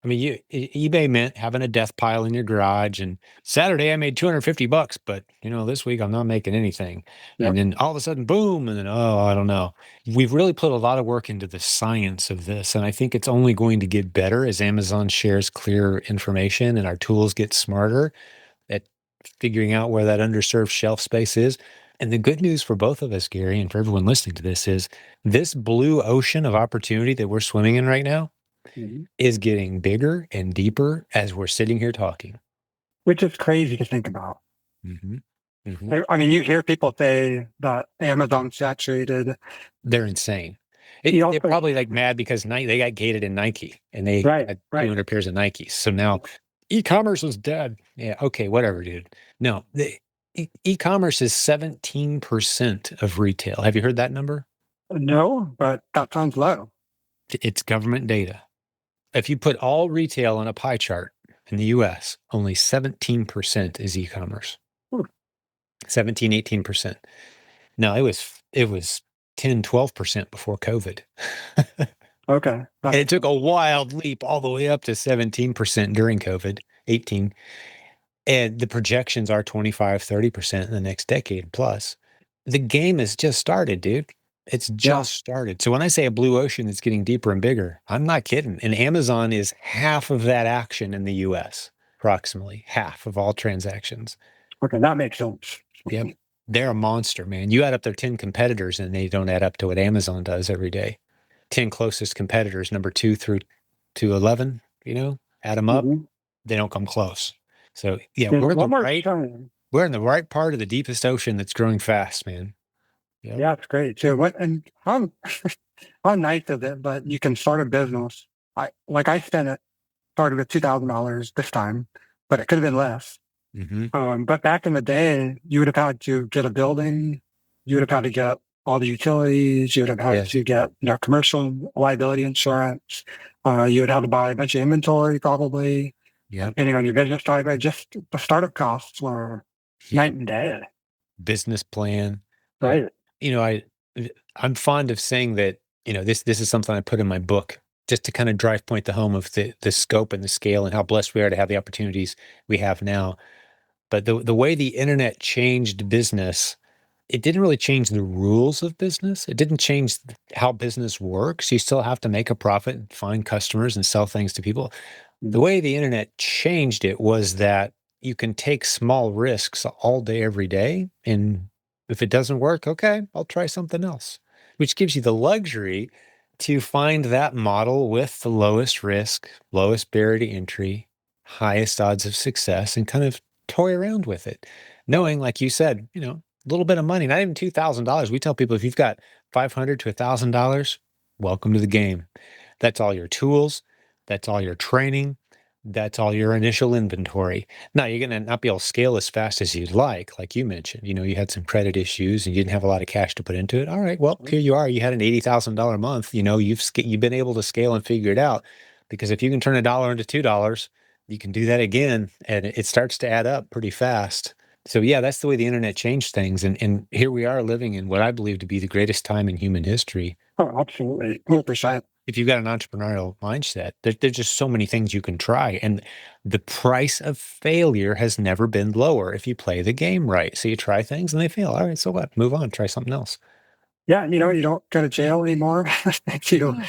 I mean, eBay meant having a death pile in your garage. And Saturday I made $250, but this week I'm not making anything. And Yep. then all of a sudden, boom, and then I don't know. We've really put a lot of work into the science of this, and I think it's only going to get better as Amazon shares clear information and our tools get smarter at figuring out where that underserved shelf space is. And the good news for both of us, Gary, and for everyone listening to this is this blue ocean of opportunity that we're swimming in right now Mhm. is getting bigger and deeper as we're sitting here talking. Which is crazy to think about. Hmm. Hmm. I mean, you hear people say that Amazon's saturated. They're insane. You They're also, probably like mad because they got gated in Nike and they right, had right. 200 pairs of Nikes. So now e-commerce is dead. Yeah. Okay. Whatever, dude. No, e-commerce is 17% of retail. Have you heard that number? No, but that sounds low. It's government data. If you put all retail on a pie chart in the US, only 17% is e-commerce. Hmm. 17, 18%. No, it was 10, 12% before COVID. Okay. And it took a wild leap all the way up to 17% during COVID, 18. And the projections are 25, 30% in the next decade plus. The game has just started, dude. It's Yeah. just started. So when I say a blue ocean that's getting deeper and bigger, I'm not kidding. And Amazon is half of that action in the US, approximately half of all transactions. Okay. That makes sense. Yep. They're a monster, man. You add up their 10 competitors and they don't add up to what Amazon does every day. 10 closest competitors, number 2 through to 11, add them up, Mm-hmm. they don't come close. So yeah, And one more time. we're in the right part of the deepest ocean that's growing fast, man. Yep. Yeah, it's great. So what, and how nice is it, but you can start a business. I started with $2,000 this time, but it could have been less. Hmm. But back in the day, you would have had to get a building, you would have had to get all the utilities, you would have had Yes. to get commercial liability insurance. You would have to buy a bunch of inventory, probably, Yep. depending on your business type. Just the startup costs were night and day. Business plan. Right. You know, I I'm fond of saying that, this is something I put in my book just to kind of drive point the home of the scope and the scale and how blessed we are to have the opportunities we have now. But the way the internet changed business, it didn't really change the rules of business. It didn't change how business works. You still have to make a profit and find customers and sell things to people. The way the internet changed it was that you can take small risks all day, every day. And if it doesn't work, okay, I'll try something else, which gives you the luxury to find that model with the lowest risk, lowest barrier to entry, highest odds of success, and kind of toy around with it. Knowing, like you said, a little bit of money, not even $2,000. We tell people if you've got 500 to $1,000, welcome to the game. That's all your tools. That's all your training. That's all your initial inventory. Now, you're going to not be able to scale as fast as you'd like you mentioned. You had some credit issues and you didn't have a lot of cash to put into it. All right, well, here you are. You had an $80,000 month. You've been able to scale and figure it out because if you can turn a dollar into $2, you can do that again, and it starts to add up pretty fast. So yeah, that's the way the internet changed things, and here we are living in what I believe to be the greatest time in human history. Oh, absolutely. 100%. If you've got an entrepreneurial mindset, there's just so many things you can try. And the price of failure has never been lower if you play the game right. So you try things and they fail. All right, so what? Move on, try something else. Yeah, you don't go to jail anymore. You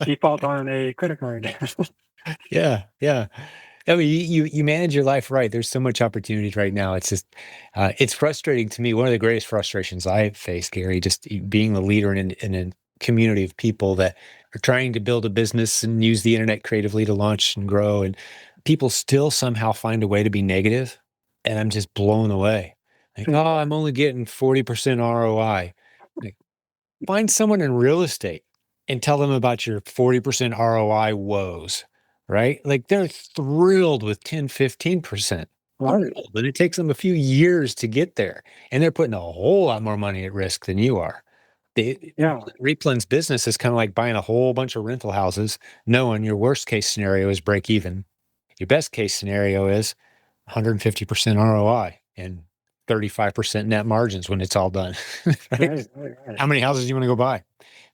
default on a credit card. Yeah, yeah. I mean, you manage your life right. There's so much opportunity right now. It's just, it's frustrating to me. One of the greatest frustrations I face, Gary, just being the leader in a community of people that are trying to build a business and use the internet creatively to launch and grow, and people still somehow find a way to be negative, and I'm just blown away. Like, oh, I'm only getting 40% ROI. Find someone in real estate and tell them about your 40% ROI woes, right? Like they're thrilled with 10, 15%. Right. But it takes them a few years to get there. And they're putting a whole lot more money at risk than you are. The Yeah. Replin's business is kind of like buying a whole bunch of rental houses, knowing your worst case scenario is break even. Your best case scenario is 150% ROI and 35% net margins when it's all done. Right? Right. Right. Right. How many houses do you want to go buy?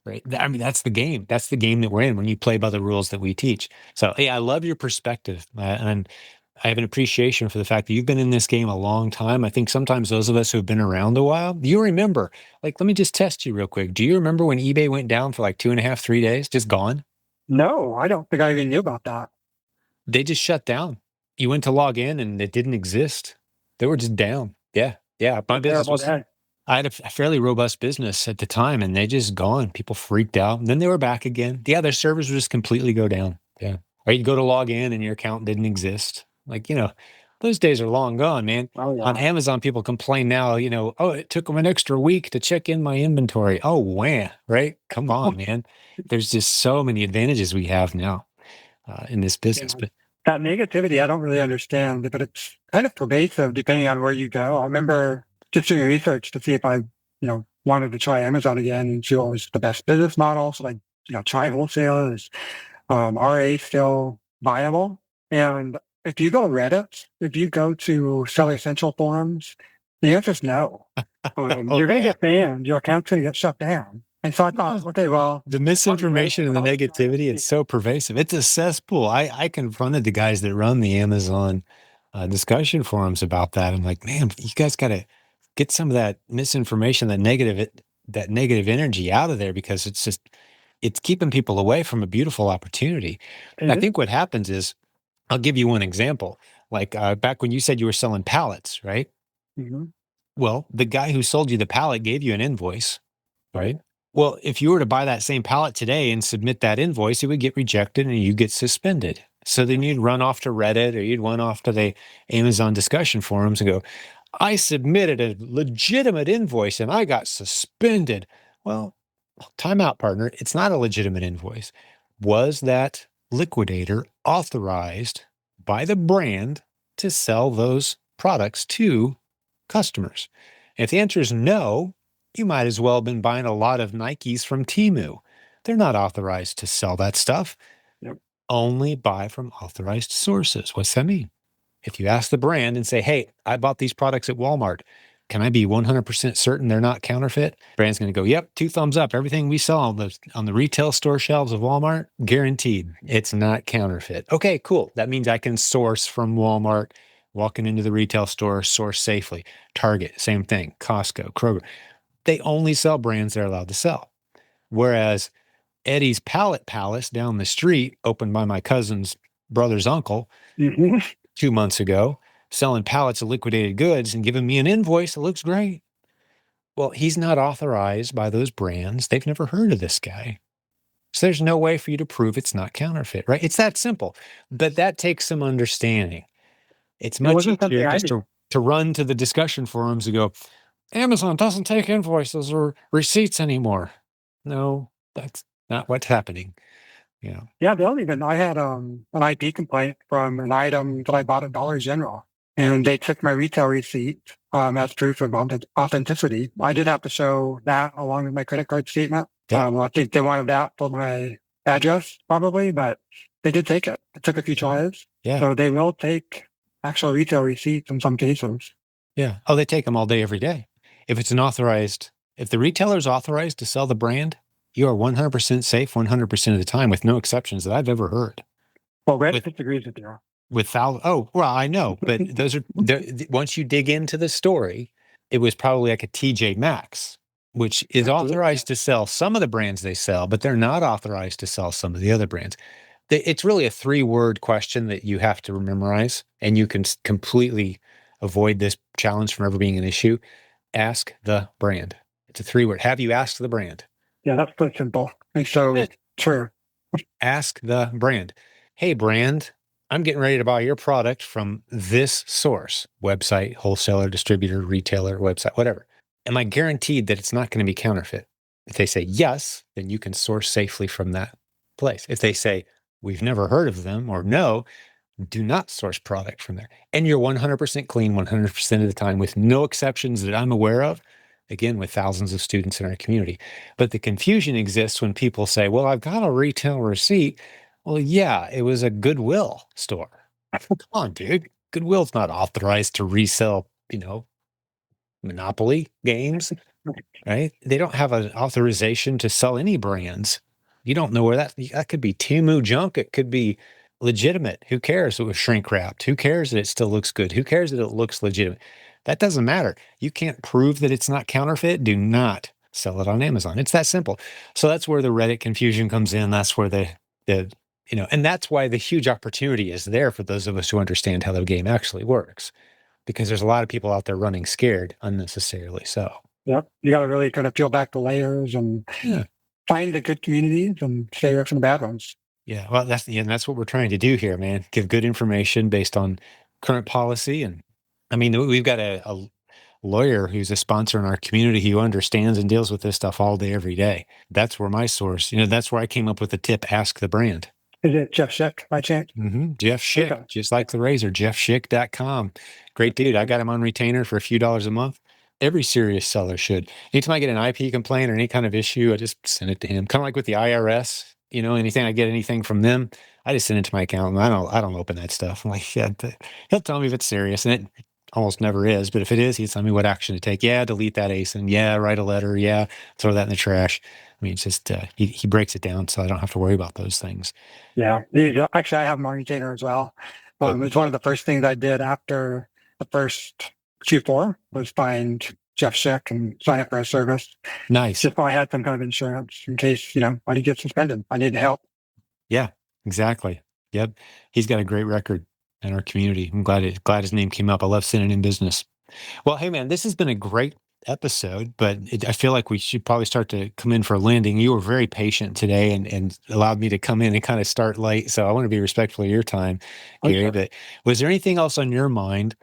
Right. I mean, that's the game. That's the game that we're in when you play by the rules that we teach. So, hey, I love your perspective. And I have an appreciation for the fact that you've been in this game a long time. I think sometimes those of us who have been around a while, you remember, like, let me just test you real quick. Do you remember when eBay went down for like 2.5, 3 days, just gone? No, I don't think I even knew about that. They just shut down. You went to log in and it didn't exist. They were just down. Yeah. Yeah. My A business terrible was, day. I had a fairly robust business at the time and they just gone. People freaked out. And then they were back again. Yeah. Their servers would just completely go down. Yeah. Or you'd go to log in and your account didn't exist. Like, those days are long gone, man. Oh On yeah. Amazon, people complain now, oh, it took them an extra week to check in my inventory. Oh, wham, right? Come on, man. There's just so many advantages we have now in this Yeah. business. But That negativity, I don't really understand, but it's kind of pervasive depending on where you go. I remember just doing research to see if wanted to try Amazon again and see what was the best business model. So like, try wholesale. Is RA still viable? And if you go Reddit, if you go to Seller Central forums, the answer is no. oh, You're going to yeah. get banned. Your account's going to get shut down. And so I thought, okay, well, The what do you rate misinformation and the about negativity, it's so pervasive. It's a cesspool. I confronted the guys that run the Amazon discussion forums about that. I'm like, man, you guys got to get some of that misinformation, that negative energy out of there because it's keeping people away from a beautiful opportunity. And I it is? think what happens is, I'll give you one example. Like back when you said you were selling pallets, right? Mhm. Well, the guy who sold you the pallet gave you an invoice. Right. Right? Well, if you were to buy that same pallet today and submit that invoice, it would get rejected and you get suspended. So then you'd run off to Reddit or you'd run off to the Amazon discussion forums and go, I submitted a legitimate invoice and I got suspended. Well, time out, partner. It's not a legitimate invoice. Was that liquidator authorized by the brand to sell those products to customers? If the answer is no, you might as well have been buying a lot of Nikes from Temu. They're not authorized to sell that stuff. Yep. Only buy from authorized sources. What's that mean? If you ask the brand and say, hey, I bought these products at Walmart, can I be 100% certain they're not counterfeit? Brand's going to go, yep, 2 thumbs up. Everything we sell on the retail store shelves of Walmart, guaranteed it's not counterfeit. Okay, cool. That means I can source from Walmart, walking into the retail store, source safely. Target, same thing. Costco, Kroger. They only sell brands they're allowed to sell. Whereas Eddie's Pallet Palace down the street, opened by my cousin's brother's uncle, Mhm. 2 months ago, selling pallets of liquidated goods and giving me an invoice that looks great. Well, he's not authorized by those brands. They've never heard of this guy. So there's no way for you to prove it's not counterfeit, right? It's that simple. But that takes some understanding. It's It much wasn't something easier I just knew. to run to the discussion forums and go, Amazon doesn't take invoices or receipts anymore. No, that's not what's happening. Yeah. Yeah, they'll even. I had an IP complaint from an item that I bought at Dollar General, and they took my retail receipt as proof of authenticity. I did have to show that along with my credit card statement. Yeah. I think they wanted that for my address, probably, but they did take it. It took a few tries, Yeah. so they will take actual retail receipts in some cases. Yeah. Oh, they take them all day, every day. If it's an authorized, if the retailer is authorized to sell the brand, you are 100% safe 100% of the time with no exceptions that I've ever heard. Well, Red With disagrees with you. without, oh, well, I know, but those are, once you dig into the story, it was probably like a TJ Maxx, which is Absolutely. authorized to sell some of the brands they sell, but they're not authorized to sell some of the other brands. It's really a 3-word question that you have to memorize, and you can completely avoid this challenge from ever being an issue. Ask the brand. It's a 3-word. Have you asked the brand? Yeah, that's pretty simple. And so, Eh, sure. Ask the brand. Hey, brand, I'm getting ready to buy your product from this source, website, wholesaler, distributor, retailer, website, whatever. Am I guaranteed that it's not going to be counterfeit? If they say yes, then you can source safely from that place. If they say, we've never heard of them, or no, do not source product from there. And you're 100% clean 100% of the time with no exceptions that I'm aware of, again, with thousands of students in our community. But the confusion exists when people say, well, I've got a retail receipt. Well, yeah, it was a Goodwill store. Come on, dude. Goodwill's not authorized to resell, Monopoly games, right? They don't have an authorization to sell any brands. You don't know where that could be Temu junk. It could be legitimate. Who cares? It was shrink wrapped. Who cares that it still looks good? Who cares that it looks legitimate? That doesn't matter. You can't prove that it's not counterfeit. Do not sell it on Amazon. It's that simple. So that's where the Reddit confusion comes in. That's where the and that's why the huge opportunity is there for those of us who understand how the game actually works, because there's a lot of people out there running scared unnecessarily. So Yep. You got to really kind of peel back the layers and yeah. find the good communities and stay away from the bad ones. Yeah, well, that's what we're trying to do here, man. Give good information based on current policy, and I mean, we've got a lawyer who's a sponsor in our community who understands and deals with this stuff all day, every day. That's where my source, that's where I came up with the tip: ask the brand. Is it Jeff Schick by chance? Jeff Schick, Okay. just like the razor, jeffschick.com. Great dude. I got him on retainer for a few dollars a month. Every serious seller should. Anytime I get an IP complaint or any kind of issue, I just send it to him. Kind of like with the IRS, anything I get anything from them, I just send it to my accountant. I don't open that stuff. I'm like, yeah, he'll tell me if it's serious, and it almost never is. But if it is, he'll tell me what action to take. Yeah, delete that ASIN. Yeah, write a letter. Yeah, throw that in the trash. I mean, it's just he breaks it down, so I don't have to worry about those things. Yeah. Actually, I have a retainer as well. It's one of the first things I did after the first Q4 was find Jeff Schick and sign up for a service. Nice. Just so I had some kind of insurance in case, I did get suspended. I needed help. Yeah, exactly. Yep. He's got a great record in our community. I'm glad his name came up. I love sending in business. Well, hey man, this has been a great episode, but I feel like we should probably start to come in for a landing. You were very patient today and allowed me to come in and kind of start late. So I want to be respectful of your time, Gary. Okay. But was there anything else on your mind,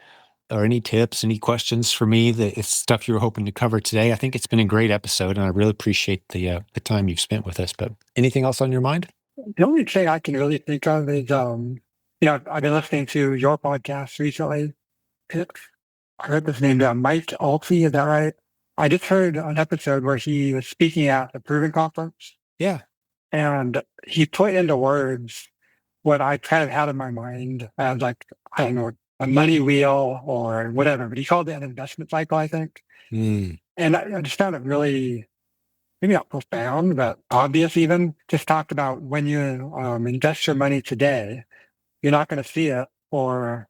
or any tips, any questions for me, that it's stuff you were hoping to cover today? I think it's been a great episode, and I really appreciate the time you've spent with us. But anything else on your mind? The only thing I can really think of is, I've been listening to your podcast recently. I heard this name, Mike Altsey, is that right? I just heard an episode where he was speaking at the Proven Conference, Yeah. and he put into words what I kind of had in my mind as, like, I don't know, a money wheel or whatever, but he called it an investment cycle, I think. Mm. And I just found it really, maybe not profound, but obvious even. Just talked about when you invest your money today, you're not going to see it for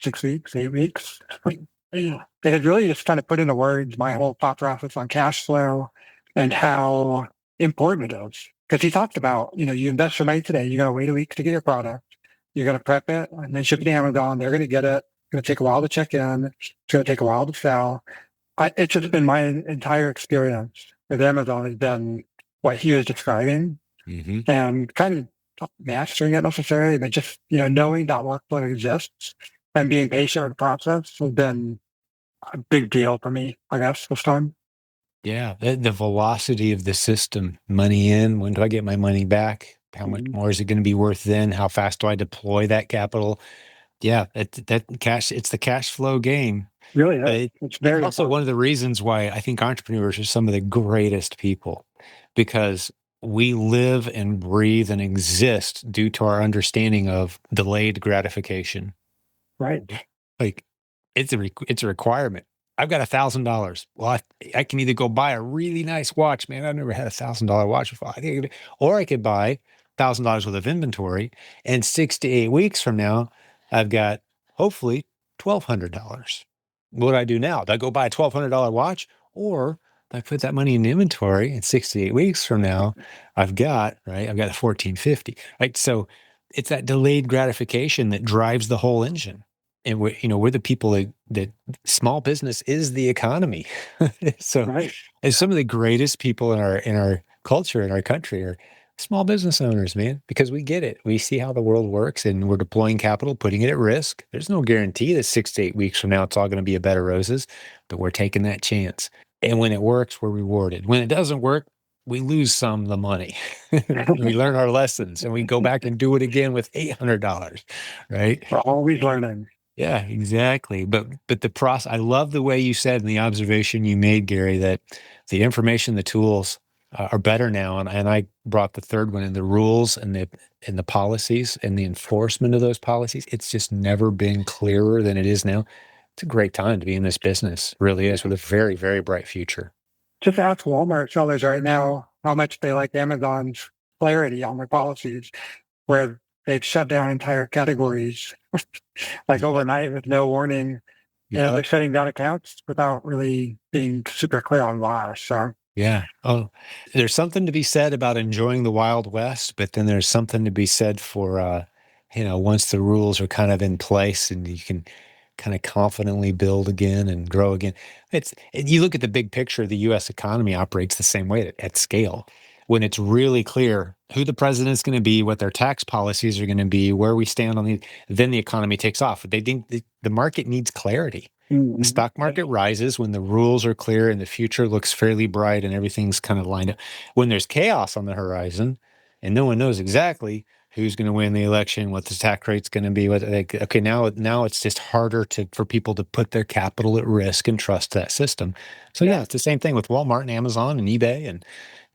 6 weeks, 8 weeks. It had really just kind of put into words my whole thought process on cash flow and how important it is. Because he talked about, you invest your money today, you're going to wait a week to get your product, you're going to prep it, and then ship it to Amazon. They're going to get it. It's going to take a while to check in. It's going to take a while to sell. It's just been my entire experience with Amazon has been what he was describing, and kind of not mastering it necessarily, but just, knowing that workflow exists and being patient with the process has been a big deal for me, I guess, this time. Yeah, the velocity of the system, money in, when do I get my money back? How much more is it going to be worth then? How fast do I deploy that capital? Yeah, that cash, it's the cash flow game. Really, It's very also important. one of the reasons why I think entrepreneurs are some of the greatest people, because we live and breathe and exist due to our understanding of delayed gratification. Right. Like, it's a requirement. I've got $1,000. Well, I can either go buy a really nice watch, man. I've never had $1,000 watch before. Or I could buy $1,000 worth of inventory, and 6 to 8 weeks from now, I've got hopefully $1,200. What do I do now? Do I go buy a $1,200 watch, or do I put that money in inventory, and 6 to 8 weeks from now, I've got the 1450. Right. So it's that delayed gratification that drives the whole engine. And we're the people that small business is the economy. So, Right. and some of the greatest people in our culture, in our country, are small business owners, man, because we get it. We see how the world works, and we're deploying capital, putting it at risk. There's no guarantee that 6 to 8 weeks from now it's all going to be a bed of roses, but we're taking that chance. And when it works, we're rewarded. When it doesn't work, we lose some of the money. We learn our lessons and we go back and do it again with $800, right? We're always learning. Yeah, exactly. But the process, I love the way you said and the observation you made, Gary, that the information, the tools are better now. And I brought the third one in the rules and the policies and the enforcement of those policies. It's just never been clearer than it is now. It's a great time to be in this business. It really is, with a very, very bright future. Just ask Walmart sellers right now how much they like Amazon's clarity on their policies, where they've shut down entire categories like overnight with no warning. And Yeah. they're shutting down accounts without really being super clear on why. So Yeah. Oh, there's something to be said about enjoying the Wild West, but then there's something to be said for, once the rules are kind of in place and you can kind of confidently build again and grow again. And you look at the big picture, the US economy operates the same way at scale. When it's really clear who the president's going to be, what their tax policies are going to be, where we stand on then the economy takes off. They think the market needs clarity. The stock market rises when the rules are clear and the future looks fairly bright and everything's kind of lined up. When there's chaos on the horizon and no one knows exactly who's going to win the election, what the tax rate's going to be, okay, now it's just harder for people to put their capital at risk and trust that system. So yeah, it's the same thing with Walmart and Amazon and eBay and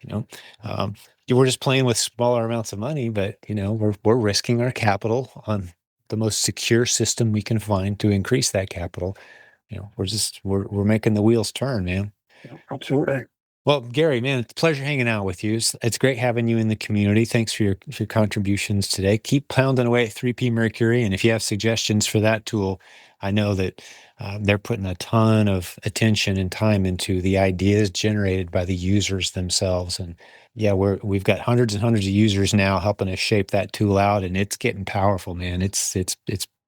you know, um, we're just playing with smaller amounts of money, but we're risking our capital on the most secure system we can find to increase that capital. We're making the wheels turn, man. absolutely. Well, Gary, man, it's a pleasure hanging out with you. It's great having you in the community. Thanks for your contributions today. Keep pounding away at 3P Mercury, and if you have suggestions for that tool, I know that they're putting a ton of attention and time into the ideas generated by the users themselves. And yeah, we've got hundreds and hundreds of users now helping us shape that tool out, and it's getting powerful, man. It's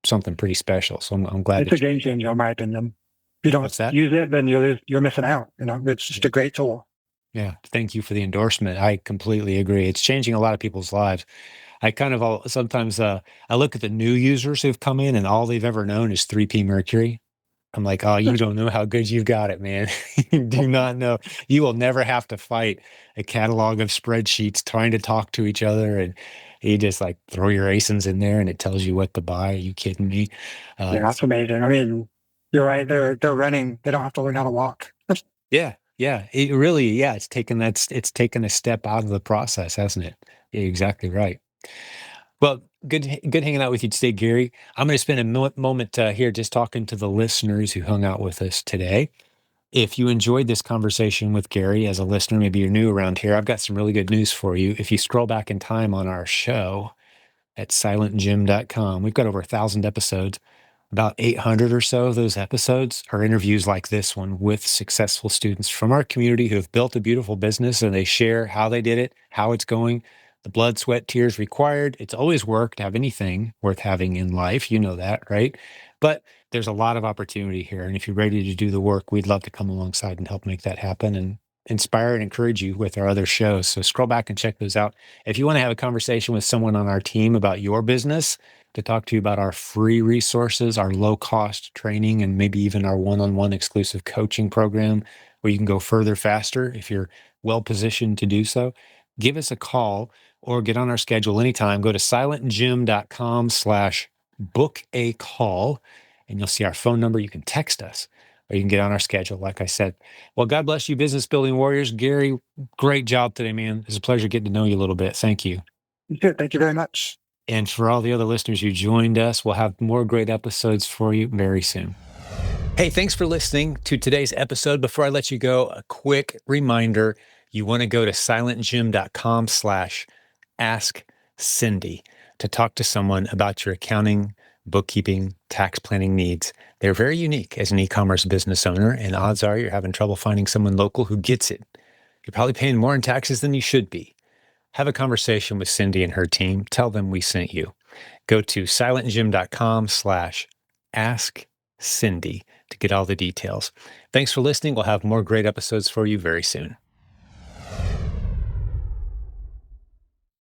something pretty special. So I'm glad It's a game changer, in my opinion. If you don't what's that? use it, then you're missing out. It's just a great tool. Yeah, thank you for the endorsement. I completely agree. It's changing a lot of people's lives. I kind of sometimes I look at the new users who've come in and all they've ever known is 3P Mercury. I'm like, oh, you don't know how good you've got it, man. You do not know. You will never have to fight a catalog of spreadsheets trying to talk to each other. And you just like throw your ASINs in there and it tells you what to buy. Are you kidding me? Yeah, that's amazing. I mean, you're right. They're running. They don't have to learn how to walk. Yeah, yeah. It really, yeah, it's taken a step out of the process, hasn't it? Yeah, you're exactly right. Well, good hanging out with you today, Gary. I'm going to spend a moment here just talking to the listeners who hung out with us today. If you enjoyed this conversation with Gary as a listener, maybe you're new around here, I've got some really good news for you. If you scroll back in time on our show at silentjim.com, we've got over 1,000 episodes. About 800 or so of those episodes are interviews like this one with successful students from our community who have built a beautiful business, and they share how they did it, how it's going, the blood, sweat, tears required. It's always work to have anything worth having in life. You know that, right? But there's a lot of opportunity here. And if you're ready to do the work, we'd love to come alongside and help make that happen and inspire and encourage you with our other shows. So scroll back and check those out. If you want to have a conversation with someone on our team about your business, to talk to you about our free resources, our low cost training, and maybe even our one-on-one exclusive coaching program where you can go further faster if you're well positioned to do so, give us a call or get on our schedule anytime. Go to silentjim.com/book a call and you'll see our phone number. You can text us or you can get on our schedule, like I said. Well, God bless you, business building warriors. Gary, great job today, man. It's a pleasure getting to know you a little bit. Thank you. Thank you very much. And for all the other listeners who joined us, we'll have more great episodes for you very soon. Hey, thanks for listening to today's episode. Before I let you go, a quick reminder, you want to go to silentjim.com/ask Cindy to talk to someone about your accounting, bookkeeping, tax planning needs. They're very unique as an e-commerce business owner, and odds are you're having trouble finding someone local who gets it. You're probably paying more in taxes than you should be. Have a conversation with Cindy and her team. Tell them we sent you. Go to silentjim.com/ask Cindy to get all the details. Thanks for listening. We'll have more great episodes for you very soon.